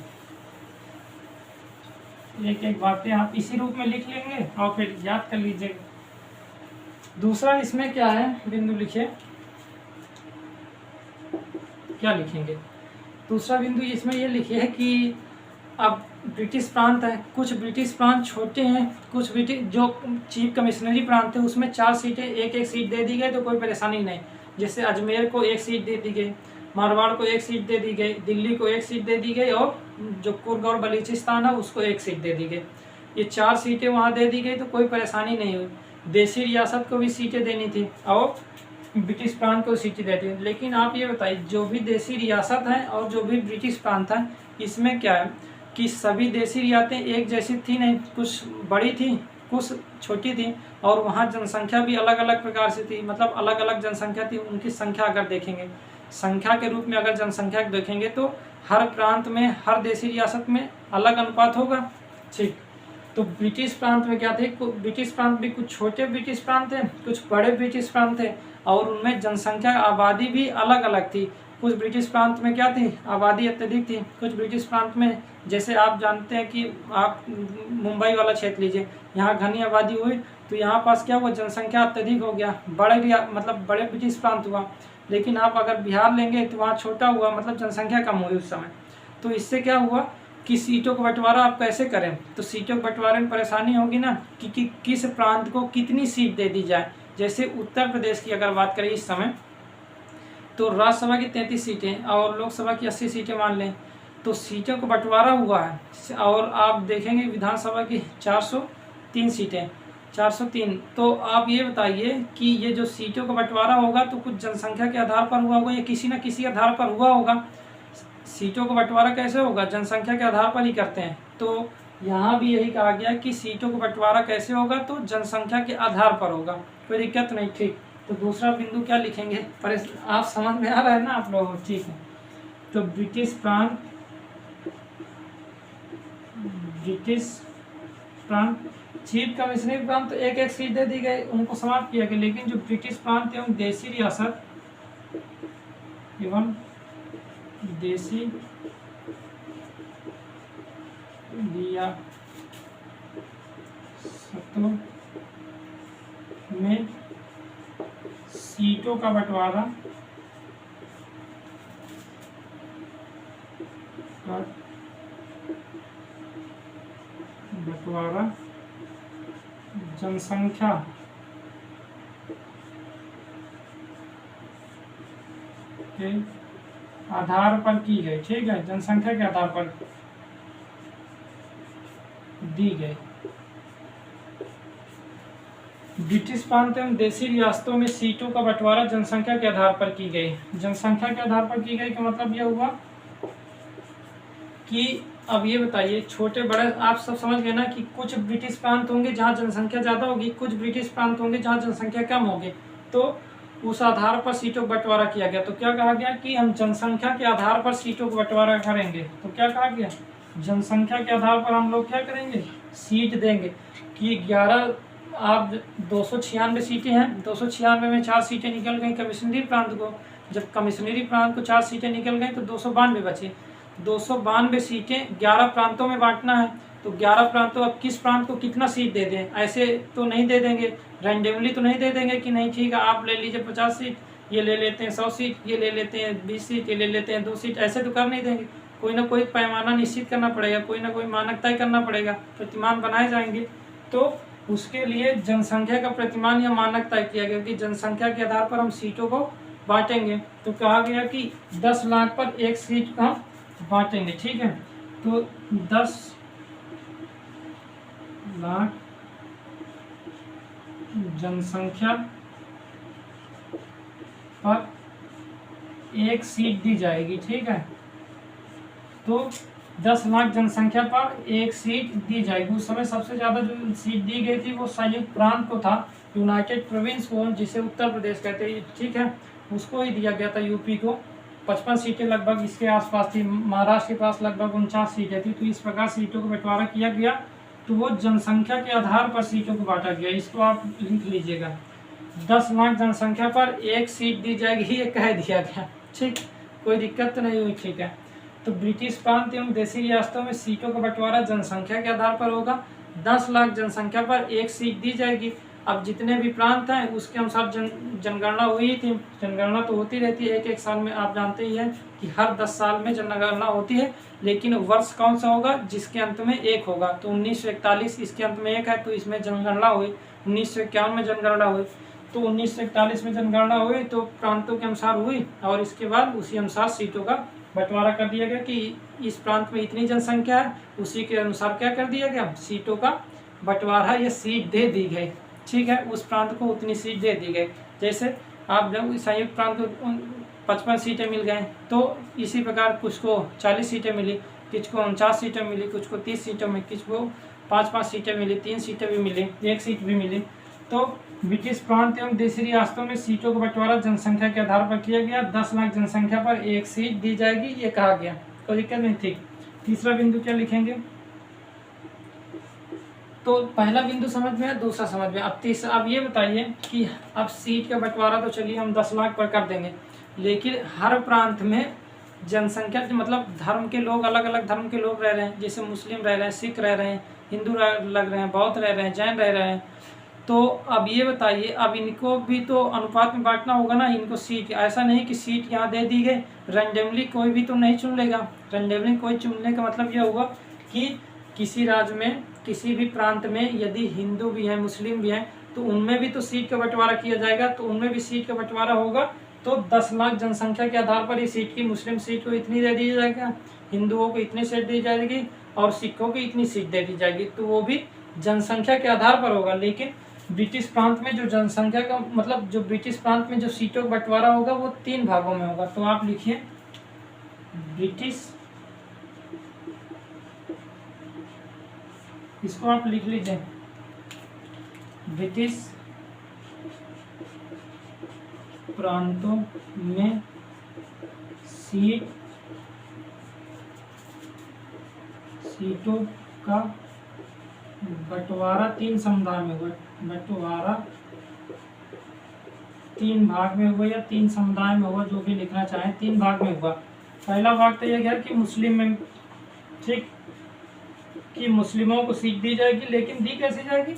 एक एक बातें आप इसी रूप में लिख लेंगे और फिर याद कर लीजिएगा। दूसरा इसमें क्या है, बिंदु लिखिए। क्या लिखेंगे? दूसरा बिंदु इसमें ये लिखिए कि अब ब्रिटिश प्रांत है, कुछ ब्रिटिश प्रांत छोटे हैं, कुछ ब्रिटिश जो चीफ कमिश्नरी प्रांत थे उसमें 4 सीटें, एक एक सीट दे दी गई, तो कोई परेशानी नहीं। जैसे अजमेर को 1 सीट दे दी गई, मारवाड़ को 1 सीट दे दी गई, दिल्ली को 1 सीट दे दी गई और जो कुर्ग और बलूचिस्तान है उसको 1 सीट दे दी गई। ये 4 सीटें वहाँ दे दी गई, तो कोई परेशानी नहीं हुई। देसी रियासत को भी सीटें देनी थी और ब्रिटिश प्रांत को सीटें देती थी। लेकिन आप ये बताइए, जो भी देसी रियासत है और जो भी ब्रिटिश प्रांत है, इसमें क्या है कि सभी देसी रियासतें एक जैसी थी नहीं, कुछ बड़ी थी, कुछ छोटी थी और वहाँ जनसंख्या भी अलग अलग प्रकार से थी, मतलब अलग अलग जनसंख्या थी। उनकी संख्या अगर देखेंगे, संख्या के रूप में अगर जनसंख्या देखेंगे तो हर प्रांत में, हर देसी रियासत में अलग अनुपात होगा। ठीक। तो ब्रिटिश प्रांत में क्या थे, ब्रिटिश प्रांत भी कुछ छोटे ब्रिटिश प्रांत थे, कुछ बड़े ब्रिटिश प्रांत थे और उनमें जनसंख्या आबादी भी अलग अलग थी। कुछ ब्रिटिश प्रांत में क्या थी, आबादी अत्यधिक थी। कुछ ब्रिटिश प्रांत में, जैसे आप जानते हैं कि आप मुंबई वाला क्षेत्र लीजिए, यहाँ घनी आबादी हुई तो यहाँ पास क्या हुआ, जनसंख्या अत्यधिक हो गया, बड़े मतलब बड़े ब्रिटिश प्रांत हुआ। लेकिन आप अगर बिहार लेंगे तो वहाँ छोटा हुआ, मतलब जनसंख्या कम हुई उस समय। तो इससे क्या हुआ कि सीटों का बंटवारा आप कैसे करें, तो सीटों के बंटवारे में परेशानी होगी ना कि किस प्रांत को कितनी सीट दे दी जाए। जैसे उत्तर प्रदेश की अगर बात करें इस समय, तो राज्यसभा की 33 सीटें और लोकसभा की 80 सीटें मान लें, तो सीटों का बंटवारा हुआ है। और आप देखेंगे विधानसभा की 403 सीटें, 403। तो आप ये बताइए कि ये जो सीटों का बंटवारा होगा तो कुछ जनसंख्या के आधार पर हुआ होगा या किसी न किसी आधार पर हुआ होगा। सीटों का बंटवारा कैसे होगा, जनसंख्या के आधार पर ही करते हैं। तो यहाँ भी यही कहा गया कि सीटों का बंटवारा कैसे होगा, तो जनसंख्या के आधार पर होगा, कोई दिक्कत नहीं। ठीक, तो दूसरा बिंदु क्या लिखेंगे, पर आप समझ में आ रहा है ना आप लोगों को? ठीक है, तो ब्रिटिश प्रांत चीफ कमिश्नरी प्रांत तो एक एक सीट दे दी गई, उनको समाप्त किया गया। लेकिन जो ब्रिटिश प्रांत एवं देसी रियासत एवं देसी रियासतों में सीटों का बंटवारा जनसंख्या के आधार पर की गई। ठीक है, जनसंख्या के आधार पर दी गई। ब्रिटिश प्रांत एवं देसी रियासतों में सीटों का बंटवारा जनसंख्या के आधार पर की गई। जनसंख्या के आधार पर की गई का मतलब यह हुआ कि अब ये बताइए छोटे बड़े आप सब समझ गए ना कि कुछ ब्रिटिश प्रांत होंगे जहाँ जनसंख्या ज़्यादा होगी, कुछ ब्रिटिश प्रांत होंगे जहाँ जनसंख्या कम होगी। तो उस आधार पर सीटों का बंटवारा किया गया। तो क्या कहा गया कि हम जनसंख्या के आधार पर सीटों का बंटवारा करेंगे। तो क्या कहा गया, जनसंख्या के आधार पर हम लोग क्या करेंगे, सीट देंगे। कि 11 आप 296 सीटें हैं, 296 में 4 सीटें निकल गई कमिश्नरी प्रांत को। जब कमिश्नरी प्रांत को 4 सीटें निकल गई तो 292 बचे। 292 सीटें 11 प्रांतों में बांटना है। तो 11 प्रांतों, अब किस प्रांत को कितना सीट दे दें, ऐसे तो नहीं दे देंगे, रैंडमली तो नहीं दे देंगे कि नहीं ठीक है आप ले लीजिए 50 सीट, ये ले लेते हैं 100 सीट, ये ले लेते हैं 20 सीट, ये ले लेते हैं 2 सीट, ऐसे तो कर नहीं देंगे। कोई ना कोई पैमाना निश्चित करना पड़ेगा, कोई ना कोई मानक तय करना पड़ेगा, प्रतिमान बनाए जाएंगे। तो उसके लिए जनसंख्या का प्रतिमान या मानक तय किया गया कि जनसंख्या के आधार पर हम सीटों को बांटेंगे। तो कहा गया कि 10 लाख पर एक सीट का बांटेंगे। ठीक है, तो 10 लाख जनसंख्या पर एक सीट दी जाएगी। ठीक है, तो 10 लाख जनसंख्या पर एक सीट दी जाएगी। उस समय सबसे ज़्यादा जो सीट दी गई थी वो संयुक्त प्रांत को था, यूनाइटेड प्रोविंस को, जिसे उत्तर प्रदेश कहते हैं। ठीक है, उसको ही दिया गया था, यूपी को 55 सीटें लगभग इसके आसपास थी। महाराष्ट्र के पास लगभग 49 सीटें थी। तो इस प्रकार सीटों को बंटवारा किया गया। तो वो जनसंख्या के आधार पर सीटों को बांटा गया। इसको आप लिख लीजिएगा, 10 लाख जनसंख्या पर एक सीट दी जाएगी, ये कह दिया गया। ठीक, कोई दिक्कत तो नहीं हुई। ठीक है, तो ब्रिटिश प्रांत एवं देसी रियासतों में सीटों का बंटवारा जनसंख्या के आधार पर होगा। 10 लाख जनसंख्या पर एक सीट दी जाएगी। अब जितने भी प्रांत हैं उसके अनुसार जनगणना हुई थी। जनगणना तो होती रहती है, एक साल में, आप जानते ही हैं कि हर 10 साल में जनगणना होती है। लेकिन वर्ष कौन सा होगा, जिसके अंत में 1 होगा। तो 1941 इसके अंत में 1 है, तो इसमें जनगणना हुई। 1951 में जनगणना हुई। तो 1941 में जनगणना हुई तो प्रांतों के अनुसार हुई, और इसके बाद उसी अनुसार सीटों का बंटवारा कर दिया गया कि इस प्रांत में इतनी जनसंख्या है, उसी के अनुसार क्या कर दिया गया, सीटों का बंटवारा या सीट दे दी गई। ठीक है, उस प्रांत को उतनी सीट दे दी गई। जैसे आप जब संयुक्त प्रांत को 55 सीटें मिल गए, तो इसी प्रकार कुछ को 40 सीटें मिली, कुछ को 49 सीटें मिली, कुछ को 30 सीटें मिली, कुछ को 5-5 सीटें मिली, 3 सीटें भी मिली, 1 सीट भी मिली। तो ब्रिटिश प्रांत एवं देशी रियासतों में सीटों का बंटवारा जनसंख्या के आधार पर किया गया। 10 लाख जनसंख्या पर एक सीट दी जाएगी, ये कहा गया। कोई दिक्कत नहीं। ठीक, तीसरा बिंदु क्या लिखेंगे, तो पहला बिंदु समझ में है, दूसरा समझ में। अब तीसरा, अब ये बताइए कि अब सीट का बंटवारा तो चलिए हम 10 लाख पर कर देंगे, लेकिन हर प्रांत में जनसंख्या मतलब धर्म के लोग, अलग अलग धर्म के लोग रह रहे हैं। जैसे मुस्लिम रह रहे हैं, सिख रह रहे हैं, हिंदू लग रहे हैं, बौद्ध रह रहे हैं, जैन रह रहे हैं, तो अब ये बताइए, अब इनको भी तो अनुपात में बांटना होगा ना, इनको सीट, ऐसा नहीं कि सीट यहाँ दे दी गई, रैंडमली कोई भी तो नहीं चुन लेगा। रैंडमली कोई चुनने का मतलब ये होगा कि किसी राज्य में, किसी भी प्रांत में यदि हिंदू भी हैं, मुस्लिम भी हैं, तो उनमें भी तो सीट का बंटवारा किया जाएगा। तो उनमें भी सीट का बंटवारा होगा, तो 10 लाख जनसंख्या के आधार पर ही सीट की, मुस्लिम सीट को इतनी दे दी जाएगा, हिंदुओं को इतनी सीट दी जाएगी और सिखों को इतनी सीट दे दी जाएगी। तो वो भी जनसंख्या के आधार पर होगा। लेकिन ब्रिटिश प्रांत में जो जनसंख्या का मतलब, जो ब्रिटिश प्रांत में जो सीटों का बंटवारा होगा वो 3 भागों में होगा। तो आप लिखिए ब्रिटिश, इसको आप लिख लीजिए ब्रिटिश प्रांतों में सीटों का बंटवारा 3 समुदाय में हुआ। बंटवारा 3 भाग में हुआ या 3 समुदाय में हुआ, जो भी लिखना चाहें, 3 भाग में हुआ। पहला भाग तो यह गया कि मुस्लिम में, ठीक, कि मुस्लिमों को सीट दी जाएगी, लेकिन दी कैसे जाएगी,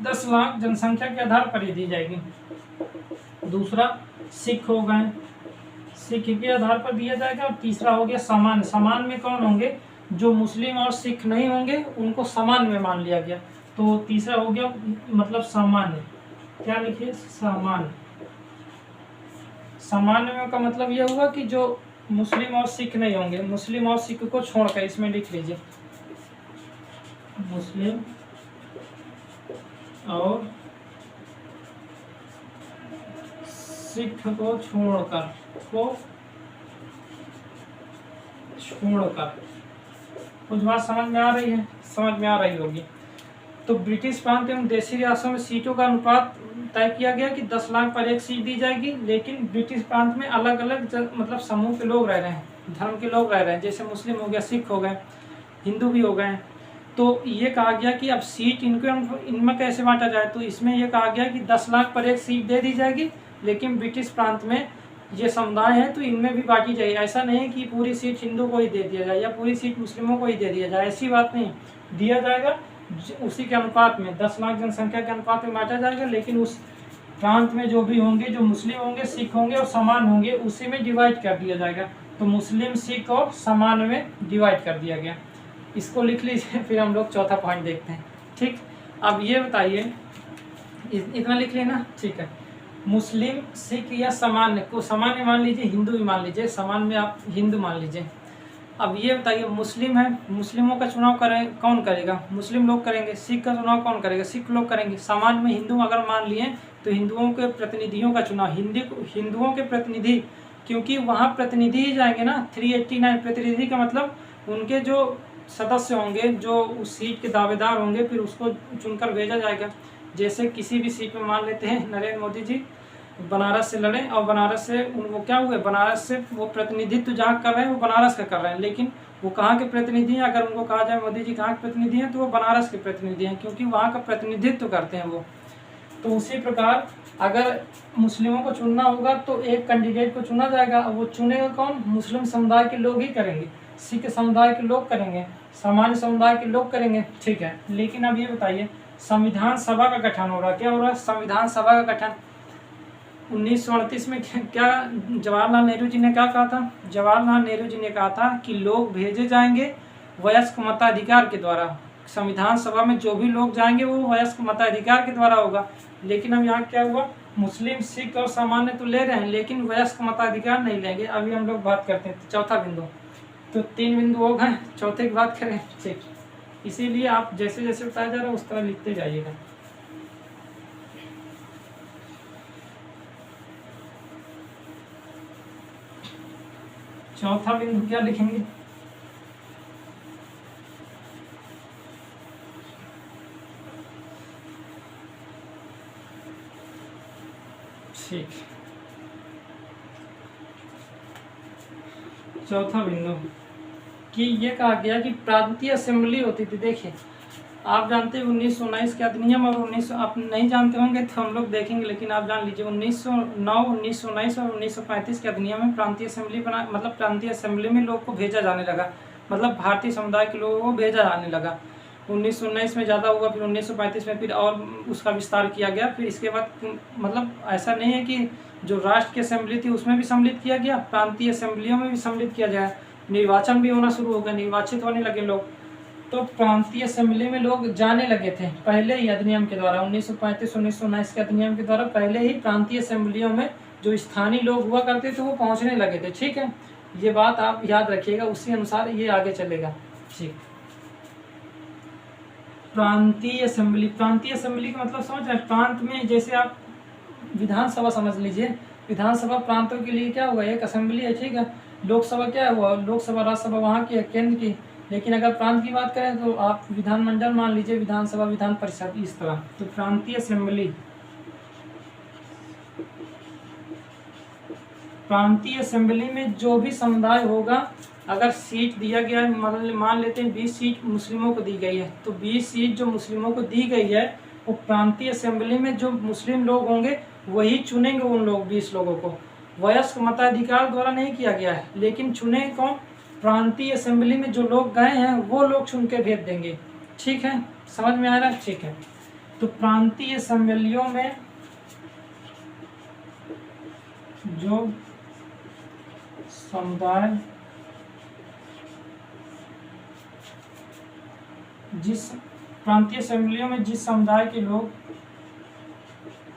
10 लाख जनसंख्या के आधार पर ही दी जाएगी। दूसरा सिख हो गए, सिख के आधार पर दिया जाएगा। और तीसरा हो गया समान। समान में कौन होंगे, जो मुस्लिम और सिख नहीं होंगे उनको समान में मान लिया गया। तो तीसरा हो गया मतलब सामान्य, क्या लिखिए, सामान्य। सामान्य में का मतलब यह हुआ कि जो मुस्लिम और सिख नहीं होंगे, मुस्लिम और सिख को छोड़कर, इसमें लिख लीजिए मुस्लिम और सिख को छोड़कर, कुछ बात समझ में आ रही है, समझ में आ रही होगी। तो ब्रिटिश प्रांत एवं देशी रियासतों में सीटों का अनुपात तय किया गया कि 10 लाख पर 1 सीट दी जाएगी। लेकिन ब्रिटिश प्रांत में अलग अलग मतलब समूह के लोग रह रहे हैं, धर्म के लोग रह रहे हैं, जैसे मुस्लिम हो गया, सिख हो गए, हिंदू भी हो गए। तो ये कहा गया कि अब सीट इनमें कैसे बांटा जाए। तो इसमें यह कहा गया कि 10 लाख पर 1 सीट दे दी जाएगी, लेकिन ब्रिटिश प्रांत में ये समुदाय है तो इनमें भी बांटी जाएगी। ऐसा नहीं कि पूरी सीट हिंदू को ही दे दिया जाए या पूरी सीट मुस्लिमों को ही दे दिया जाए, ऐसी बात नहीं। दिया जाएगा उसी के अनुपात में, 10 लाख जनसंख्या के अनुपात में बांटा जाएगा। लेकिन उस प्रांत में जो भी होंगे, जो मुस्लिम होंगे, सिख होंगे और समान होंगे, उसी में डिवाइड कर दिया जाएगा। तो मुस्लिम, सिख और समान में डिवाइड कर दिया गया। इसको लिख लीजिए, फिर हम लोग चौथा पॉइंट देखते हैं। ठीक, अब ये बताइए, इतना लिख लेना, ठीक है। मुस्लिम, सिख या सामान्य को, सामान्य मान लीजिए, हिंदू भी मान लीजिए, समान में आप हिंदू मान लीजिए। अब ये बताइए, मुस्लिम है, मुस्लिमों का चुनाव कौन करेगा, मुस्लिम लोग करेंगे। सिख का चुनाव कौन करेगा, सिख लोग करेंगे। समान में हिंदू अगर मान लिए तो हिंदुओं के प्रतिनिधियों का चुनाव, हिंदुओं के प्रतिनिधि, क्योंकि वहाँ प्रतिनिधि ही जाएंगे ना। 389 प्रतिनिधि का मतलब उनके जो सदस्य होंगे, जो उस सीट के दावेदार होंगे, फिर उसको चुनकर भेजा जाएगा। जैसे किसी भी सीट में मान लेते हैं नरेंद्र मोदी जी बनारस से लड़े और बनारस से उनको क्या हुए, बनारस से वो प्रतिनिधित्व जहाँ कर रहे हैं वो बनारस का कर रहे हैं, लेकिन वो कहाँ के प्रतिनिधि हैं। अगर उनको कहा जाए मोदी जी कहाँ के प्रतिनिधि हैं, तो वो बनारस के प्रतिनिधि हैं, क्योंकि वहाँ का प्रतिनिधित्व करते हैं वो। तो उसी प्रकार अगर मुस्लिमों को चुनना होगा तो एक कैंडिडेट को चुना जाएगा। वो चुनेगा कौन, मुस्लिम समुदाय के लोग ही करेंगे, सिख समुदाय के लोग करेंगे, सामान्य समुदाय के लोग करेंगे। ठीक है, लेकिन अब ये बताइए, संविधान सभा का गठन हो रहा है, क्या हो रहा है, संविधान सभा का गठन। 1938 में क्या जवाहरलाल नेहरू जी ने क्या कहा था, जवाहरलाल नेहरू जी ने कहा था कि लोग भेजे जाएंगे वयस्क मताधिकार के द्वारा। संविधान सभा में जो भी लोग जाएंगे वो वयस्क मताधिकार के द्वारा होगा। लेकिन अब यहाँ क्या हुआ, मुस्लिम, सिख और सामान्य तो ले रहे हैं, लेकिन वयस्क मताधिकार नहीं लेंगे। अभी हम लोग बात करते हैं चौथा बिंदु। तो 3 बिंदु हो गए, चौथे की बात करें। ठीक, इसीलिए आप जैसे जैसे बताया जा रहा है उस तरह लिखते जाइएगा। चौथा बिंदु क्या लिखेंगे, ठीक, चौथा बिंदु कि ये कहा गया कि प्रांतीय असेंबली होती थी। देखिए, आप जानते हैं 1919 के अधिनियम और 1900, आप नहीं जानते होंगे तो हम लोग देखेंगे, लेकिन आप जान लीजिए 1909, 1919 और 1935 के अधिनियम में प्रांतीय असेंबली बना, मतलब प्रांतीय असेंबली में लोग को भेजा जाने लगा, मतलब भारतीय समुदाय के लोगों को भेजा जाने लगा। 1919 में ज़्यादा हुआ, फिर 1935 में फिर और उसका विस्तार किया गया। फिर इसके बाद मतलब ऐसा नहीं है कि जो राष्ट्र की असेंबली थी उसमें भी सम्मिलित किया गया, प्रांतीय असेंबलियों में भी सम्मिलित किया जाए, निर्वाचन भी होना शुरू हो गया, निर्वाचित होने लगे लोग। तो प्रांतीय असेंबली में लोग जाने लगे थे पहले ही अधिनियम के द्वारा, 1935-1919 के अधिनियम के द्वारा पहले ही प्रांतीय असेंबलियों में जो स्थानीय लोग हुआ करते थे वो पहुंचने लगे थे। ठीक है, ये बात आप याद रखिएगा, उसी अनुसार ये आगे चलेगा। ठीक, प्रांतीय असेंबली, प्रांतीय असेंबली का मतलब समझ रहे हैं, प्रांत में जैसे आप विधानसभा समझ लीजिए, विधानसभा प्रांतों के लिए क्या हुआ, एक असेंबली है। ठीक है, लोकसभा क्या हुआ, लोकसभा राज्यसभा वहाँ की है, केंद्र की। लेकिन अगर प्रांत की बात करें तो आप विधानमंडल मान लीजिए, विधानसभा, विधान परिषद, इस तरह। तो प्रांतीय असेंबली, प्रांतीय असेंबली में जो भी समुदाय होगा, अगर सीट दिया गया है, मान लेते हैं 20 सीट मुस्लिमों को दी गई है, तो 20 सीट जो मुस्लिमों को दी गई है वो प्रांतीय असेंबली में जो मुस्लिम लोग होंगे वही चुनेंगे उन लोग 20 लोगों को। वयस्क मताधिकार द्वारा नहीं किया गया है, लेकिन चुने कौन, प्रांतीय असेंबली में जो लोग गए हैं वो लोग चुन के भेज देंगे। ठीक है, समझ में आ रहा है? ठीक है, तो प्रांतीय असेंबलियों में जो समुदाय, जिस प्रांतीय असेंबलियों में जिस समुदाय के लोग,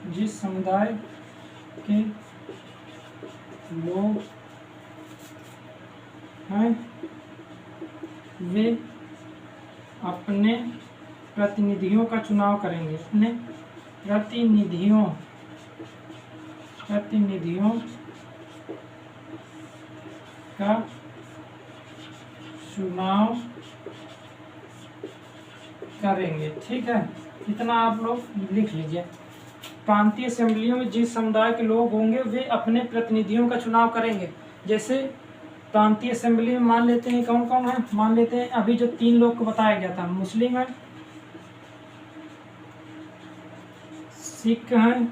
जिस समुदाय के लोग हैं वे अपने प्रतिनिधियों का चुनाव करेंगे, अपने प्रतिनिधियों का चुनाव करेंगे। ठीक है, इतना आप लोग लिख लीजिए। प्रांतीय असेंबलियों में जिस समुदाय के लोग होंगे वे अपने प्रतिनिधियों का चुनाव करेंगे। जैसे प्रांतीय असेंबली में मान लेते हैं कौन कौन है, मान लेते हैं अभी जो 3 लोग को बताया गया था, मुस्लिम है, सिख है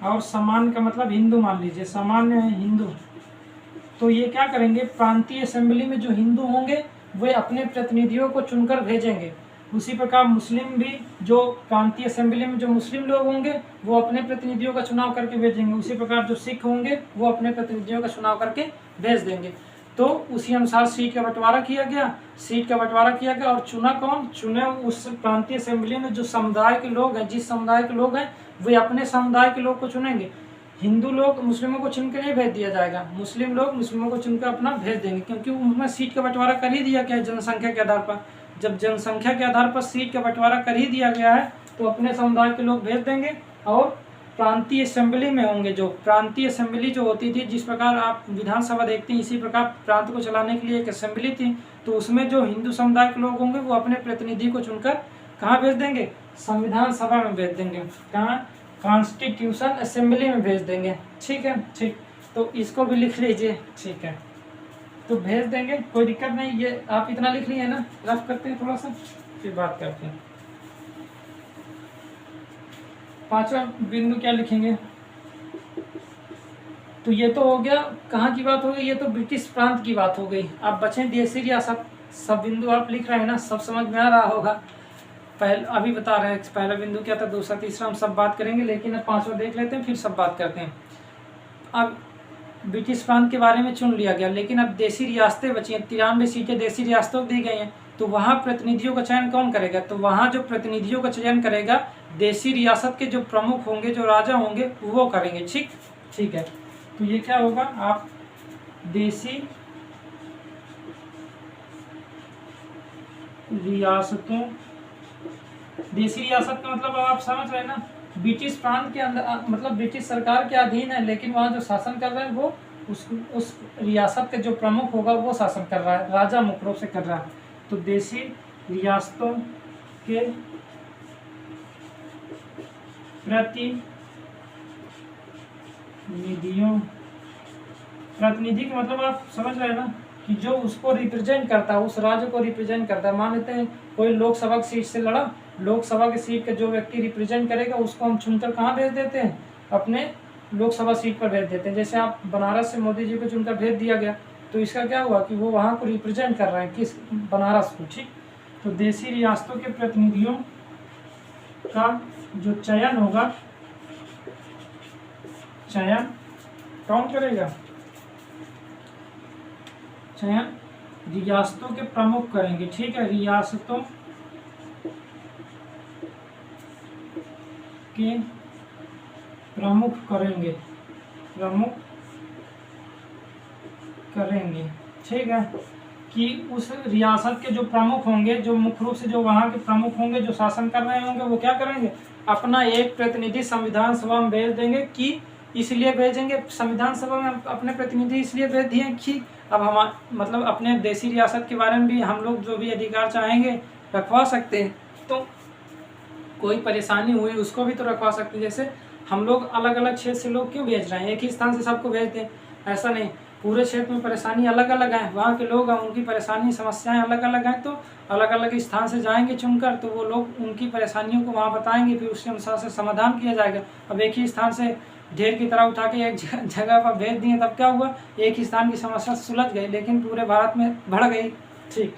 और सामान्य का मतलब हिंदू मान लीजिए, सामान्य है हिंदू। तो ये क्या करेंगे, प्रांतीय असेंबली में जो हिंदू होंगे वे अपने प्रतिनिधियों को चुनकर भेजेंगे। उसी प्रकार मुस्लिम भी, जो प्रांतीय असेंबली में जो मुस्लिम लोग होंगे वो अपने प्रतिनिधियों का चुनाव करके भेजेंगे। उसी प्रकार जो सिख होंगे वो अपने प्रतिनिधियों का चुनाव करके भेज देंगे। तो उसी अनुसार सीट का बंटवारा किया गया, और चुना कौन, चुने उस प्रांतीय असेंबली में जो समुदाय के लोग हैं, जिस समुदाय के लोग हैं वे अपने समुदाय के लोग को चुनेंगे। हिंदू लोग मुस्लिमों को चुन के नहीं भेज दिया जाएगा, मुस्लिम लोग मुस्लिमों को चुनकर अपना भेज देंगे, क्योंकि उनमें सीट का बंटवारा कर ही दिया गया है जनसंख्या के आधार पर। जब जनसंख्या के आधार पर सीट का बंटवारा कर ही दिया गया है तो अपने समुदाय के लोग भेज देंगे। और प्रांतीय असेंबली में होंगे, जो प्रांतीय असेंबली जो होती थी, जिस प्रकार आप विधानसभा देखते हैं इसी प्रकार प्रांत को चलाने के लिए एक असेंबली थी, तो उसमें जो हिंदू समुदाय के लोग होंगे वो अपने प्रतिनिधि को चुनकर कहाँ भेज देंगे, संविधान सभा में भेज देंगे, कहाँ, कॉन्स्टिट्यूशन असेंबली में भेज देंगे। ठीक है, ठीक, तो इसको भी लिख लीजिए। ठीक है, तो भेज देंगे, कोई दिक्कत नहीं, ये आप इतना लिख लिए ना, रफ करते हैं थोड़ा सा फिर बात करते हैं। 5वां बिंदु क्या लिखेंगे, तो ये तो हो गया, कहाँ की बात हो गई, ये तो ब्रिटिश प्रांत की बात हो गई। अब बचे देशी रियासत। सब बिंदु आप लिख रहे हैं ना, सब समझ में आ रहा होगा। अभी बता रहे हैं पहला बिंदु क्या था, दूसरा तीसरा हम सब बात करेंगे, लेकिन अब 5वां देख लेते हैं फिर सब बात करते हैं। अब ब्रिटिश प्रांत के बारे में चुन लिया गया, लेकिन अब देशी रियासतें बची हैं, 93 सीटें देशी रियासतों को दी गई हैं, तो वहाँ प्रतिनिधियों का चयन कौन करेगा, तो वहाँ जो प्रतिनिधियों का चयन करेगा देशी रियासत के जो प्रमुख होंगे, जो राजा होंगे वो करेंगे। ठीक है, तो ये क्या होगा, आप देशी रियासतों, देशी रियासत का मतलब आप समझ रहे हैं ना, ब्रिटिश प्रांत के अंदर, मतलब ब्रिटिश सरकार के अधीन है, लेकिन वहाँ जो शासन कर रहा है वो उस रियासत के जो प्रमुख होगा वो शासन कर रहा है, राजा मुख्य रूप से कर रहा है। तो देशी रियासतों के प्रतिनिधि का मतलब आप समझ रहे हैं ना, कि जो उसको रिप्रेजेंट करता है, उस राज्य को रिप्रेजेंट करता है। मान लेते हैं कोई लोकसभा की सीट से लड़ा, लोकसभा की सीट का जो व्यक्ति रिप्रेजेंट करेगा उसको हम चुनकर कहाँ भेज देते हैं, अपने लोकसभा सीट पर भेज देते हैं। जैसे आप बनारस से मोदी जी को चुनकर भेज दिया गया, तो इसका क्या हुआ कि वो वहाँ को रिप्रेजेंट कर रहे हैं, किस, बनारस को। ठीक, तो देशी रियासतों के प्रतिनिधियों का जो चयन होगा, चयन कौन करेगा? चयन रियासतों के प्रमुख करेंगे, ठीक है, रियासतों के प्रमुख करेंगे, प्रमुख करेंगे, ठीक है, कि उस रियासत के जो प्रमुख होंगे, जो मुख्य रूप से जो वहाँ के प्रमुख होंगे, जो शासन कर रहे होंगे, वो क्या करेंगे? अपना एक प्रतिनिधि संविधान सभा में भेज देंगे। कि इसलिए भेजेंगे संविधान सभा में अपने प्रतिनिधि इसलिए भेज दिए कि अब हम मतलब अपने देशी रियासत के बारे में भी हम लोग जो भी अधिकार चाहेंगे रखवा सकते हैं। तो कोई परेशानी हुई उसको भी तो रखवा सकते हैं। जैसे हम लोग अलग अलग क्षेत्र से लोग क्यों भेज रहे हैं, एक ही स्थान से सबको भेज दें, ऐसा नहीं। पूरे क्षेत्र में परेशानी अलग अलग है, वहाँ के लोग हैं, उनकी परेशानी समस्याएं अलग अलग हैं, तो अलग अलग स्थान से जाएंगे चुनकर, तो वो लोग उनकी परेशानियों को वहाँ बताएंगे, फिर उसके अनुसार से समाधान किया जाएगा। अब एक ही स्थान से ढेर की तरह उठा के एक जगह पर भेज दिए, तब क्या हुआ? एक ही स्थान की समस्या सुलझ गई, लेकिन पूरे भारत में बढ़ गई। ठीक,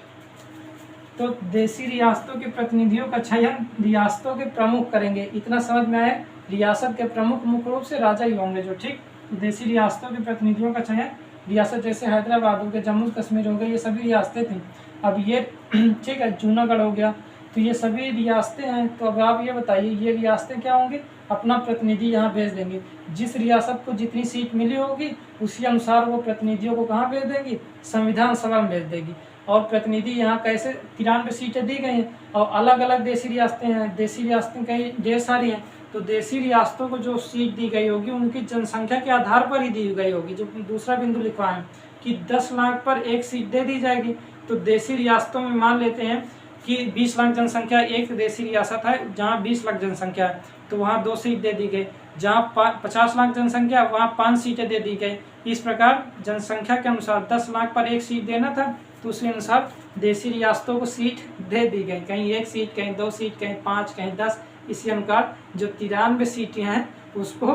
तो देशी रियासतों के प्रतिनिधियों का चयन रियासतों के प्रमुख करेंगे। इतना समझ में आया? रियासत के प्रमुख मुख्य रूप से राजा ही होंगे जो, ठीक। देशी रियासतों के प्रतिनिधियों का चयन रियासत, जैसे हैदराबाद हो गया, जम्मू कश्मीर हो गया, ये सभी रियासतें थी। अब ये ठीक है, जूनागढ़ हो गया, तो ये सभी रियासतें हैं। तो अब आप ये बताइए, ये रियासतें क्या होंगी? अपना प्रतिनिधि यहाँ भेज देंगे। जिस रियासत को जितनी सीट मिली होगी उसी अनुसार वो प्रतिनिधियों को कहाँ भेज देंगी? संविधान सभा में भेज देगी। और प्रतिनिधि यहाँ कैसे 93 सीटें दी गई हैं, और अलग अलग देशी रियासतें हैं, देशी रियासतें कई ढेर सारी हैं। तो देशी रियासतों को जो सीट दी गई होगी उनकी जनसंख्या के आधार पर ही दी गई होगी। जो दूसरा बिंदु लिखवा है कि 10 लाख पर एक सीट दे दी जाएगी। तो देशी रियासतों में मान लेते हैं कि 20 लाख जनसंख्या एक देशी रियासत है, जहाँ 20 लाख जनसंख्या है, तो वहाँ 2 सीट दे दी गई। जहाँ 50 लाख जनसंख्या, वहाँ 5 सीटें दे दी गई। इस प्रकार जनसंख्या के अनुसार 10 लाख पर एक सीट देना था, तो उसी अनुसार देशी रियासतों को सीट दे दी गई। कहीं 1 सीट, कहीं 2 सीट, कहीं 5, कहीं 10। इसी अनुसार जो 93 सीटें हैं उसको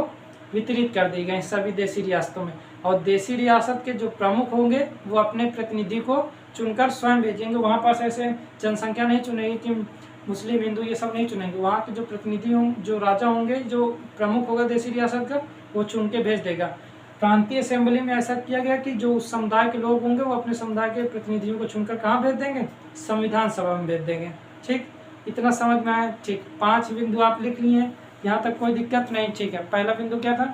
वितरित कर दी गई सभी देशी रियासतों में। और देशी रियासत के जो प्रमुख होंगे वो अपने प्रतिनिधि को चुनकर स्वयं भेजेंगे। वहाँ पास ऐसे जनसंख्या नहीं चुनेगी कि मुस्लिम, हिंदू ये सब नहीं चुनेंगे। वहाँ के जो प्रतिनिधि होंगे, जो राजा होंगे, जो प्रमुख होगा देशी रियासत का, वो चुन के भेज देगा। प्रांतीय असेंबली में ऐसा किया गया कि जो उस समुदाय के लोग होंगे वो अपने समुदाय के प्रतिनिधियों को चुनकर कहाँ भेज देंगे? संविधान सभा में भेज देंगे। ठीक, इतना समझ में आया? ठीक, 5 बिंदु आप लिख लिए हैं, यहाँ तक कोई दिक्कत नहीं। ठीक है, पहला बिंदु क्या था?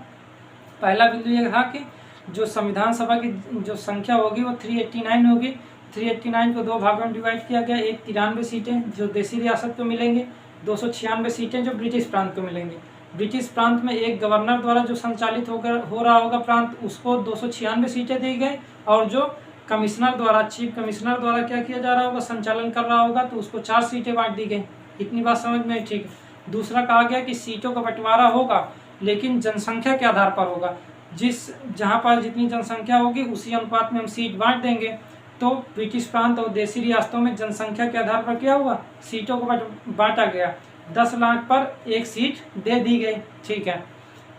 पहला बिंदु ये था कि जो संविधान सभा की जो संख्या होगी वो 389 होगी। 389 को 2 भागों में डिवाइड किया गया। एक 93 सीटें जो देशी रियासत को मिलेंगे, 296 सीटें जो ब्रिटिश प्रांत को मिलेंगी। ब्रिटिश प्रांत में एक गवर्नर द्वारा जो संचालित हो रहा होगा प्रांत, उसको 296 सीटें दी गई। और जो कमिश्नर द्वारा, चीफ कमिश्नर द्वारा क्या किया जा रहा होगा, संचालन कर रहा होगा, तो उसको 4 सीटें बांट दी गई। इतनी बात समझ में? ठीक है। दूसरा कहा गया कि सीटों का बंटवारा होगा लेकिन जनसंख्या के आधार पर होगा। जहाँ पर जितनी जनसंख्या होगी उसी अनुपात में हम सीट बांट देंगे। तो ब्रिटिश प्रांत और देशी रियासतों में जनसंख्या के आधार पर क्या हुआ? सीटों को बांटा गया। 10 लाख पर एक सीट दे दी गई। ठीक है,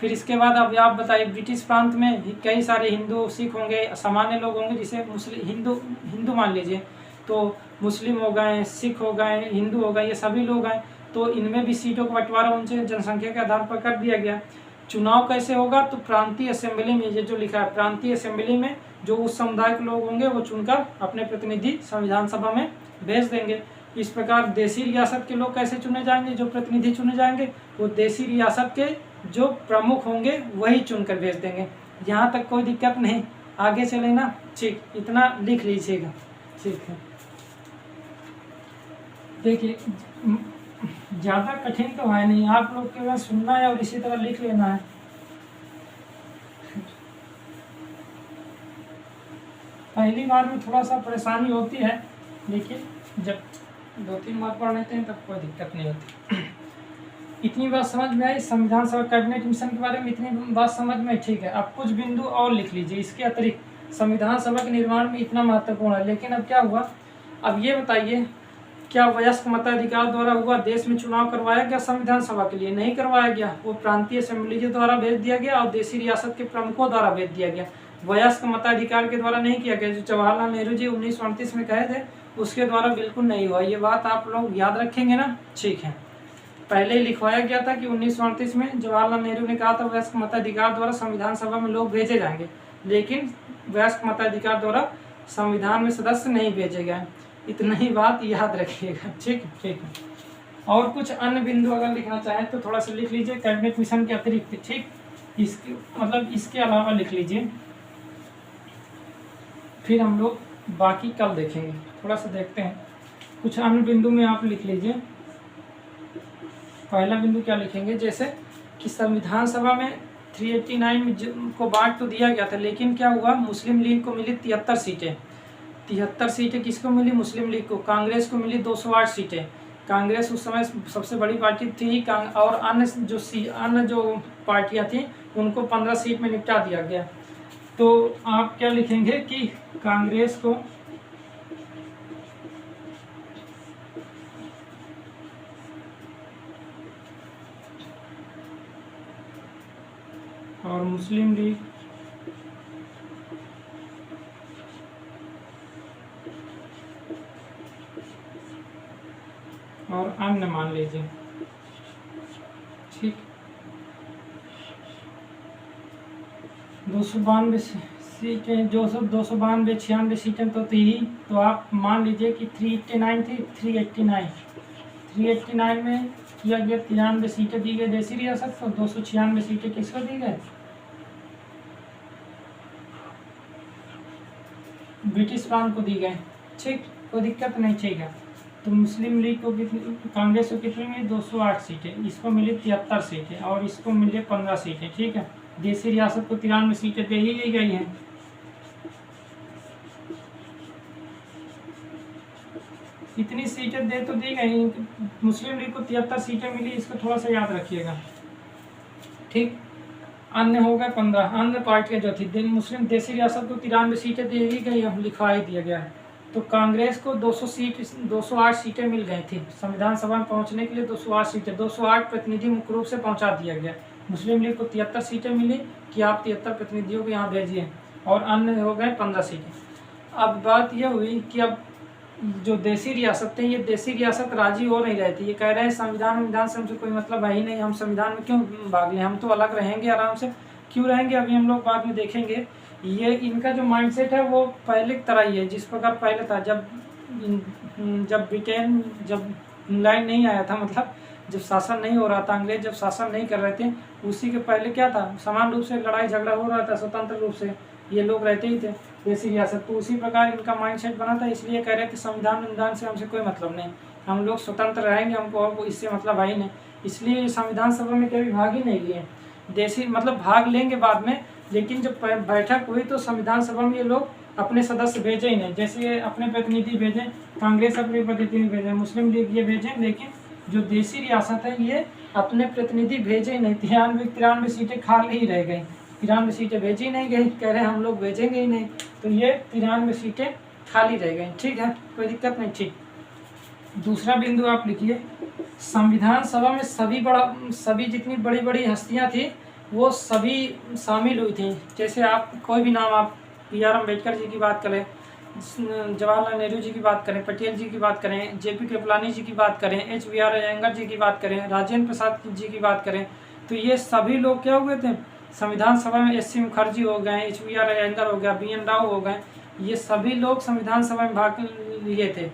फिर इसके बाद अब आप बताइए, ब्रिटिश प्रांत में कई सारे हिंदू, सिख होंगे, सामान्य लोग होंगे, जिसे मुस्लिम हिंदू मान लीजिए, तो मुस्लिम हो गए, सिख हो गए, हिंदू हो गए, ये सभी लोग हैं। तो इनमें भी सीटों का बंटवारा उनसे जनसंख्या के आधार पर कर दिया गया। चुनाव कैसे होगा? तो प्रांतीय असेंबली में, ये जो लिखा है, प्रांतीय असेंबली में जो उस समुदाय के लोग होंगे वो चुनकर अपने प्रतिनिधि संविधान सभा में भेज देंगे। इस प्रकार देशी रियासत के लोग कैसे चुने जाएंगे? जो प्रतिनिधि चुने जाएंगे वो देशी रियासत के जो प्रमुख होंगे वही चुनकर भेज देंगे। यहाँ तक कोई दिक्कत नहीं, आगे चले ना? ठीक, इतना लिख लीजिएगा। ठीक है, देखिए ज़्यादा कठिन तो है नहीं, आप लोग केवल सुनना है और इसी तरह लिख लेना है। पहली बार में थोड़ा सा परेशानी होती है, लेकिन जब 2-3 बार पढ़ लेते हैं तब कोई दिक्कत नहीं होती। इतनी बात समझ में आई संविधान सभा कैबिनेट मिशन के बारे में? इतनी बात समझ में? ठीक है, अब कुछ बिंदु और लिख लीजिए इसके अतिरिक्त। संविधान सभा के निर्माण में इतना महत्वपूर्ण है, लेकिन अब क्या हुआ? अब ये बताइए, क्या वयस्क मताधिकार द्वारा हुआ देश में चुनाव करवाया गया संविधान सभा के लिए? नहीं करवाया गया। वो प्रांतीय असेंबली के द्वारा भेज दिया गया और देशी रियासत के प्रमुखों द्वारा भेज दिया गया। वयस्क मताधिकार के द्वारा नहीं किया गया। जो जवाहरलाल नेहरू जी 1938 में कहे थे उसके द्वारा बिल्कुल नहीं हुआ। ये बात आप लोग याद रखेंगे ना, ठीक है। पहले ही लिखवाया गया था कि 1938 में जवाहरलाल नेहरू ने कहा था वयस्क मताधिकार द्वारा संविधान सभा में लोग भेजे जाएंगे, लेकिन वयस्क मताधिकार द्वारा संविधान में सदस्य नहीं भेजे गए। इतना ही बात याद रखिएगा, ठीक है, ठीक है। और कुछ अन्य बिंदु अगर लिखना चाहें तो थोड़ा सा लिख लीजिए, कैबिनेट मिशन के अतिरिक्त, ठीक, इसके मतलब इसके अलावा लिख लीजिए, फिर हम लोग बाकी कल देखेंगे। थोड़ा सा देखते हैं, कुछ अन्य बिंदु में आप लिख लीजिए। पहला बिंदु क्या लिखेंगे, जैसे कि संविधान सभा में 389 को बांट तो दिया गया था, लेकिन क्या हुआ, मुस्लिम लीग को मिली 73 सीटें। 73 सीटें किसको मिली, मुस्लिम लीग को। कांग्रेस को मिली 208 सीटें। कांग्रेस उस समय सबसे बड़ी पार्टी थी, और अन्य जो पार्टियां थी उनको 15 सीट में निपटा दिया गया। तो आप क्या लिखेंगे कि कांग्रेस को और मुस्लिम लीग और अन्य मान लीजिए, ठीक। 292 सीटें, 292 96 सीटें तो थी, तो आप मान लीजिए कि 389 थी, 389 में किया गया 93 सीटें दी गई देसी रियासत को, 296 सीटें किसको दी गए, ब्रिटिश प्रांत को दी गए, ठीक, कोई दिक्कत नहीं, ठीक है। तो मुस्लिम लीग को कितनी, कांग्रेस को कितनी मिली, 208 सीटें, इसको मिली 73 सीटें और इसको मिले 15 सीटें, ठीक है। देसी रियासत को 93 सीटें दे ही गई हैं। इतनी सीटें दे तो दी गई, मुस्लिम लीग को 73 सीटें मिली, इसको थोड़ा सा याद रखिएगा, ठीक। अन्य हो गए 15, अन्य पार्टियां जो थी, मुस्लिम देसी रियासत को 93 सीटें दे ही गई, लिखवा ही दिया गया है। तो कांग्रेस को 208 सीटें मिल गई थी, संविधान सभा में पहुंचने के लिए 208 सीटें, 208 प्रतिनिधि मुख्य रूप से पहुंचा दिया गया। मुस्लिम लीग को 73 सीटें मिली कि आप 73 प्रतिनिधियों को यहाँ भेजिए, और अन्य हो गए 15 सीटें। अब बात यह हुई कि अब जो देसी रियासत थे, ये देसी रियासत राजी हो नहीं रहे थे, ये कह रहे हैं संविधान से हमसे कोई मतलब है ही नहीं, हम संविधान में क्यों भाग लें, हम तो अलग रहेंगे आराम से, क्यों रहेंगे, अभी हम लोग बाद में देखेंगे। ये इनका जो माइंडसेट है वो पहले की तरह ही है, जिस प्रकार पहले था, जब ब्रिटेन, जब इंग्लैंड नहीं आया था, मतलब जब शासन नहीं हो रहा था, अंग्रेज जब शासन नहीं कर रहे थे, उसी के पहले क्या था, समान रूप से लड़ाई झगड़ा हो रहा था, स्वतंत्र रूप से ये लोग रहते ही थे देसी रियासत। तो उसी प्रकार इनका माइंडसेट बना था, इसलिए कह रहे थे संविधान से हमसे कोई मतलब नहीं, हम लोग स्वतंत्र रहेंगे, हमको और इससे मतलब है ही नहीं, इसलिए संविधान सभा में कभी भाग ही नहीं लिए। देसी मतलब भाग लेंगे बाद में, लेकिन जब बैठक हुई तो संविधान सभा में ये लोग अपने सदस्य भेजे ही नहीं। जैसे अपने प्रतिनिधि भेजे, कांग्रेस अपने प्रतिनिधि भेजे, मुस्लिम लीग ये भेजे, लेकिन जो देसी रियासत है ये अपने प्रतिनिधि भेजे ही नहीं। 93 सीटें खाली ही रह गई, 93 सीटें भेजी नहीं गई, कह रहे हम लोग भेजेंगे ही नहीं, तो ये 93 सीटें खाली रह गई, ठीक है, कोई दिक्कत नहीं, ठीक। दूसरा बिंदु आप लिखिए, संविधान सभा में सभी जितनी बड़ी बड़ी हस्तियां थी वो सभी शामिल हुई थी। जैसे आप कोई भी नाम, आप BR अम्बेडकर जी की बात करें, जवाहरलाल नेहरू जी की बात करें, पटेल जी की बात करें, JP कृपलानी जी की बात करें, HBR अयंगर जी की बात करें, राजेंद्र प्रसाद जी की बात करें, तो ये सभी लोग क्या हुए थे संविधान सभा में। SC मुखर्जी हो गए, HBR अयंगर हो गया, BN राव हो गए, ये सभी लोग संविधान सभा में भाग लिए थे,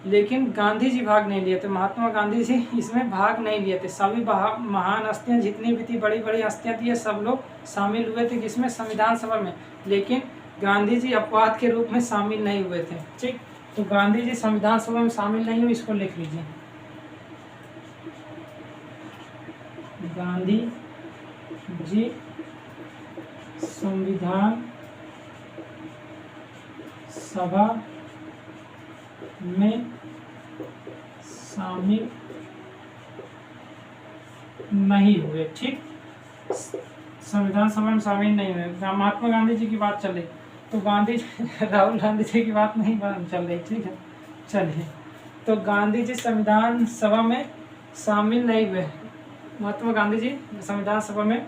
लेकिन गांधी जी भाग नहीं लिए थे, महात्मा गांधी जी इसमें भाग नहीं लिए थे। सभी महान हस्तियाँ जितनी भी थी, बड़ी बड़ी हस्तियाँ थी, ये सब लोग शामिल हुए थे किसमें, संविधान सभा में, लेकिन गांधी जी अपवाद के रूप में शामिल नहीं हुए थे, ठीक। तो गांधी जी संविधान सभा में शामिल नहीं हुए, इसको लिख लीजिए, गांधी जी संविधान सभा में शामिल नहीं हुए, ठीक, संविधान सभा में शामिल नहीं हुए। महात्मा गांधी जी की बात चले तो राहुल गांधी जी की बात नहीं चल रही, ठीक है, चलिए। तो गांधी जी संविधान सभा में शामिल नहीं हुए, महात्मा गांधी जी संविधान सभा में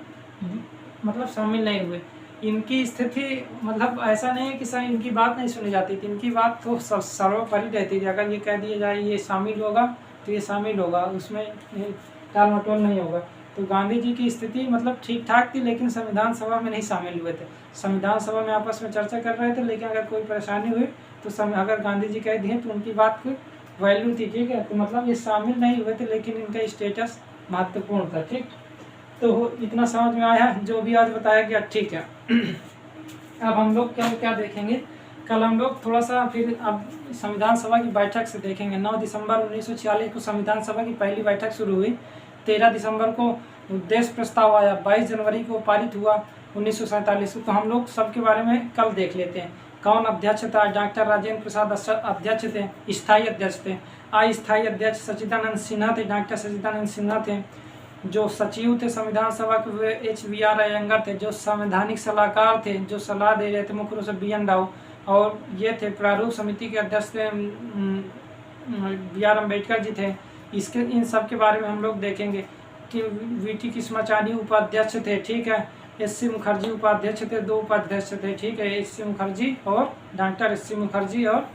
मतलब शामिल नहीं हुए, इनकी स्थिति मतलब ऐसा नहीं है कि सर इनकी बात नहीं सुनी जाती थी, इनकी बात तो सर्वोपरि रहती थी। अगर ये कह दिया जाए ये शामिल होगा तो ये शामिल होगा, उसमें टाल मटोल नहीं होगा। तो गांधी जी की स्थिति मतलब ठीक ठाक थी, लेकिन संविधान सभा में नहीं शामिल हुए थे। संविधान सभा में आपस में चर्चा कर रहे थे, लेकिन अगर कोई परेशानी हुई तो अगर गांधी जी कह दिए तो उनकी बात की वैल्यू थी, ठीक है। तो मतलब ये शामिल नहीं हुए थे, लेकिन इनका स्टेटस महत्वपूर्ण था, ठीक। तो इतना समझ में आया जो भी आज बताया गया, ठीक है। अब हम लोग क्या देखेंगे, कल हम लोग थोड़ा सा फिर अब संविधान सभा की बैठक से देखेंगे। 9 दिसंबर 1946 को संविधान सभा की पहली बैठक शुरू हुई। 13 दिसंबर को उद्देश्य प्रस्ताव आया। 22 जनवरी को पारित हुआ 1947 को। तो हम लोग सबके बारे में कल देख लेते हैं। कौन अध्यक्ष था? डॉक्टर राजेंद्र प्रसाद अध्यक्ष थे, स्थायी अध्यक्ष थे। अस्थायी अध्यक्ष सच्चिदानंद सिन्हा थे, डॉक्टर सच्चिदानंद सिन्हा थे। जो सचिव थे संविधान सभा के वे HBR अयंगर थे। जो संवैधानिक सलाहकार थे, जो सलाह दे रहे थे, मुख्य रूप से BN राव। और ये थे प्रारूप समिति के अध्यक्ष थे BR अम्बेडकर जी थे। इसके इन सब के बारे में हम लोग देखेंगे कि VT कृष्णाचार्य उपाध्यक्ष थे, ठीक है। SC मुखर्जी उपाध्यक्ष थे, 2 उपाध्यक्ष थे, ठीक है। SC मुखर्जी और डॉक्टर SC मुखर्जी और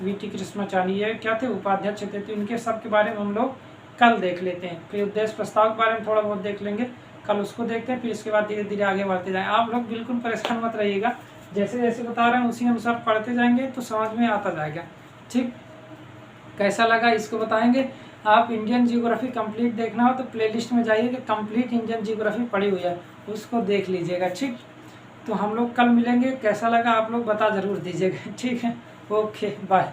VT कृष्णाचार्य ये क्या थे? उपाध्यक्ष थे। तो इनके सब के बारे में हम लोग कल देख लेते हैं। फिर उद्देश्य प्रस्ताव के बारे में थोड़ा बहुत देख लेंगे, कल उसको देखते हैं। फिर इसके बाद धीरे धीरे आगे बढ़ते जाएं। आप लोग बिल्कुल परेशान मत रहिएगा, जैसे जैसे बता रहे हैं उसी अनुसार पढ़ते जाएंगे तो समझ में आता जाएगा, ठीक। कैसा लगा इसको बताएंगे। आप इंडियन जियोग्राफी कंप्लीट देखना हो तो प्लेलिस्ट में जाइए कि कंप्लीट इंडियन जियोग्राफी पढ़ी हुई है, उसको देख लीजिएगा, ठीक। तो हम लोग कल मिलेंगे। कैसा लगा आप लोग बता ज़रूर दीजिएगा, ठीक है। Okay bye.